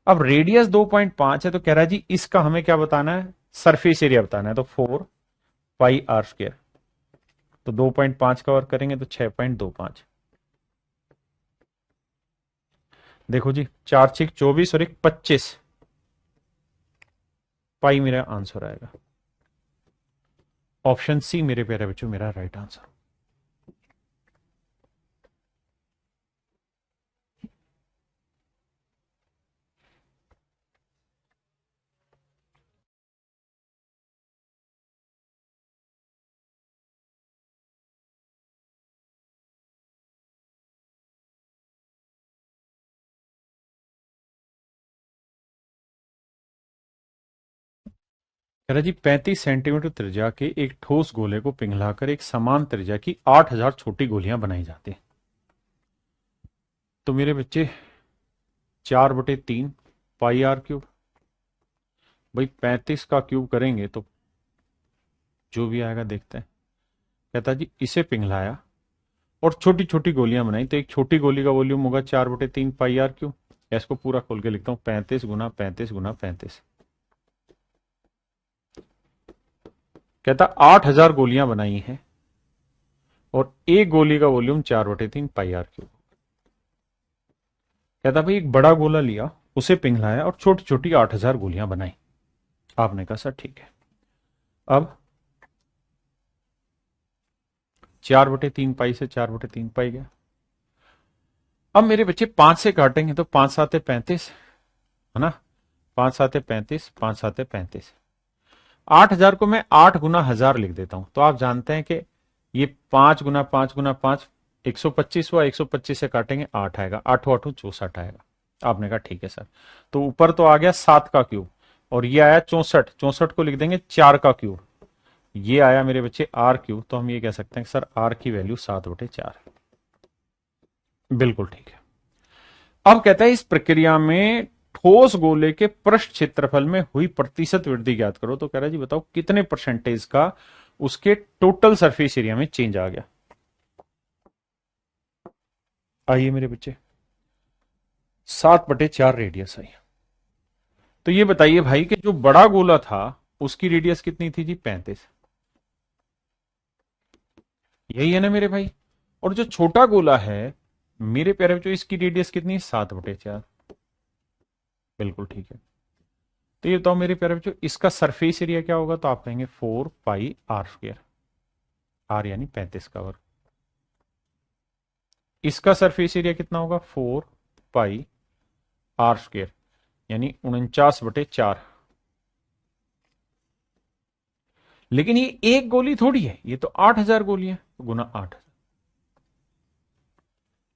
अब रेडियस 2.5 है तो कह रहा है जी इसका हमें क्या बताना है, सरफेस एरिया बताना है, तो 4 पाई r स्क्वायर। तो 2.5 का वर्क करेंगे तो 6.25। देखो जी 4 6 24 और 1 25 पाई मेरा आंसर आएगा। ऑप्शन सी मेरे प्यारे बच्चों मेरा राइट आंसर। कह रहा जी 35 सेंटीमीटर त्रिज्या के एक ठोस गोले को पिघलाकर एक समान त्रिज्या की 8,000 छोटी गोलियां बनाई जाती हैं। तो मेरे बच्चे 4/3 पाई r क्यूब, भाई 35 का क्यूब करेंगे तो जो भी आएगा देखते हैं। कहता जी इसे पिघलाया और छोटी छोटी गोलियां बनाई, तो एक छोटी गोली का वॉल्यूम होगा 4/3 पाई r क्यूब। इसको पूरा खोल के लिखता हूं, 35 गुना 35 गुना 35। कहता 8,000 गोलियां बनाई हैं और एक गोली का वॉल्यूम 4/3 पाई r क्यूब। कहता भाई एक बड़ा गोला लिया, उसे पिघलाया और छोटी छोटी 8,000 गोलियां बनाई। आपने कहा सर ठीक है। अब 4/3 पाई से 4/3 पाई गया। अब मेरे बच्चे 5 से काटेंगे तो 5 7 35, है ना, 5 7 35, 5 7 35। 8,000 को मैं 8 गुना 1000 लिख देता हूं, तो आप जानते हैं कि ये 5 गुना 5 गुना 5 125 हुआ, 125 से काटेंगे 8 आएगा, 8 8 64 आएगा। आपने कहा ठीक है सर। तो ऊपर तो आ गया 7 का क्यूब और ये आया 64, 64 को लिख देंगे 4 का क्यूब। ये आया मेरे बच्चे r क्यूब, तो हम ये कह सकते हैं सर r की वैल्यू 7/4। बिल्कुल ठीक है। अब कहता है इस प्रक्रिया में ठोस गोले के पृष्ठ क्षेत्रफल में हुई प्रतिशत वृद्धि ज्ञात करो। तो कह रहा है जी बताओ कितने परसेंटेज का उसके टोटल सरफेस एरिया में चेंज आ गया। आइए मेरे बच्चे, 7/4 रेडियस आई। तो ये बताइए भाई कि जो बड़ा गोला था उसकी रेडियस कितनी थी जी? 35। यही है ना मेरे भाई। और जो छोटा गोला है मेरे प्यारे बच्चों, इसकी रेडियस कितनी है? 7/4। बिल्कुल ठीक है। तो ये बताओ मेरे प्यारे बच्चों, इसका सरफेस एरिया क्या होगा? तो आप कहेंगे 4πr²। आर यानी 35 का वर्ग। इसका सरफेस एरिया कितना होगा? 4πr², यानी 49/4। लेकिन ये एक गोली थोड़ी है, ये तो 8,000 गोलियां, तो गुना 8।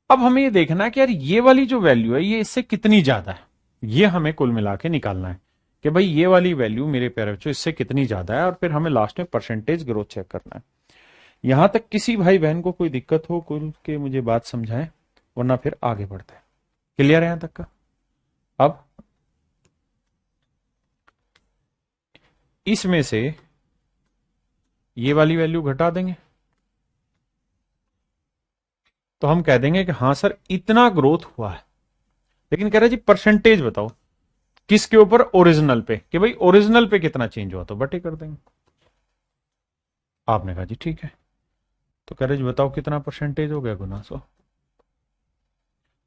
अब हमें ये देखना है कि यार ये वाली जो वैल्यू है ये इससे कितनी ज्यादा है, ये हमें कुल मिला के निकालना है कि भाई ये वाली वैल्यू मेरे प्यारे बच्चों इससे कितनी ज्यादा है, और फिर हमें लास्ट में परसेंटेज ग्रोथ चेक करना है। यहां तक किसी भाई बहन को कोई दिक्कत हो कुल के मुझे बात समझाएं, वरना फिर आगे बढ़ते हैं। क्लियर है यहां तक का? अब इसमें से ये वाली वैल्यू घटा देंगे तो हम कह देंगे कि हाँ सर इतना ग्रोथ हुआ है। लेकिन कह रहे जी परसेंटेज बताओ किसके ऊपर? ओरिजिनल पे, कि भाई ओरिजिनल पे कितना चेंज हुआ, तो बटे कर देंगे। आपने कहा जी ठीक है। तो कह रहे जी बताओ कितना परसेंटेज हो गया? गुना 100।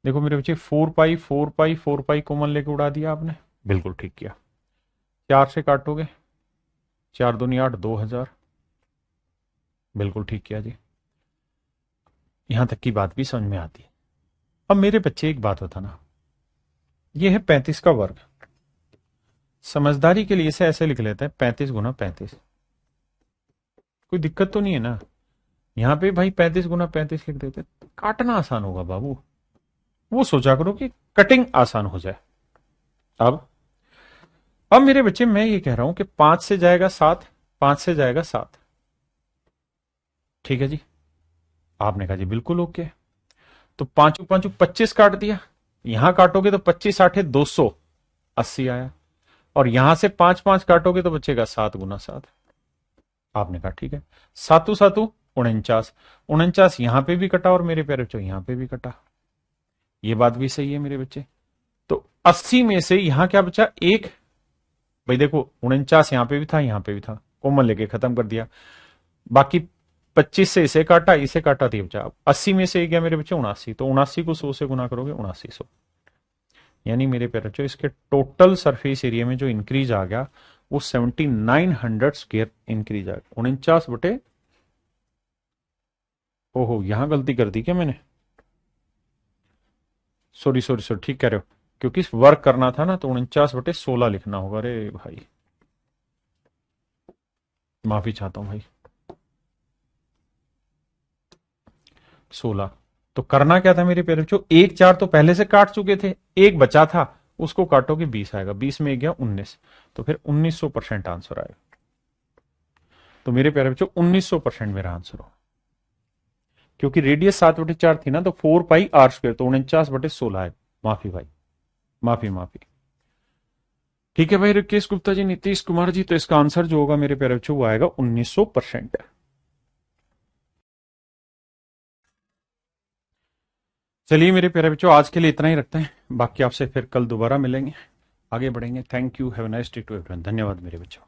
देखो मेरे बच्चे 4π 4π 4π कॉमन लेके उड़ा दिया आपने, बिल्कुल ठीक किया। 4 से काटोगे, 4 दूनी 8, 2000, बिल्कुल ठीक किया जी। यहां तक की बात भी समझ में आती है। अब मेरे बच्चे एक बात बताना, ये है 35 का वर्ग। समझदारी के लिए इसे ऐसे लिख लेते हैं 35 गुना 35। कोई दिक्कत तो नहीं है ना? यहां पे भाई 35 गुना 35 लिख देते, काटना आसान होगा बाबू। वो सोचा करो कि कटिंग आसान हो जाए। अब मेरे बच्चे मैं ये कह रहा हूं कि 5 से जाएगा 7, 5 से जाएगा 7। ठीक है जी। आपने कहा जी बिल्कुल ओके। तो 5 5 25 काट दिया, यहां काटोगे तो 25 8 280 आया, और यहां से 5 5 काटोगे तो बचेगा 7 गुना 7। आपने कहा ठीक है। 7 7 49, 49 यहां पे भी कटा और मेरे प्यारे बच्चों यहां पे भी कटा। ये बात भी सही है मेरे बच्चे। तो 80 में से यहां क्या बचा? एक। भाई देखो 49 यहां पे भी था, यहां पे भी था, कॉमन लेके खत्म कर दिया। बाकी 25 से इसे काटा थी बचा। 80 में से गया मेरे बच्चे 79, तो 79 को 100 से गुना करोगे 7900। यानी मेरे प्यारे बच्चों इसके टोटल सरफेस एरिया में जो इंक्रीज आ गया वो 7900 स्क्वायर इंक्रीज आ गया। 49 ओहो यहां गलती कर दी क्या मैंने? सॉरी सॉरी सॉरी, ठीक कह रहे हो, क्योंकि वर्क करना था ना तो 49/16 लिखना होगा। अरे भाई माफी चाहता हूं भाई। 16। तो करना क्या था मेरे प्यारे बच्चों? 1 4 तो पहले से काट चुके थे, एक बचा था, उसको काटोगे 20 आएगा, 20 में गया 19, तो फिर 1900% आंसर आएगा। तो मेरे प्यारे बच्चों 1900% मेरा आंसर हो, क्योंकि रेडियस 7/4 थी ना, तो 4πr², तो 49/16 आएगा। माफी भाई, माफी माफी। ठीक है भाई रिकेश गुप्ता जी, नीतीश कुमार जी, तो इसका आंसर जो होगा मेरे प्यारे बच्चों वो आएगा 1900%। चलिए मेरे प्यारे बच्चों आज के लिए इतना ही रखते हैं, बाकी आपसे फिर कल दोबारा मिलेंगे, आगे बढ़ेंगे। Thank you, have a nice day to everyone. धन्यवाद मेरे बच्चों।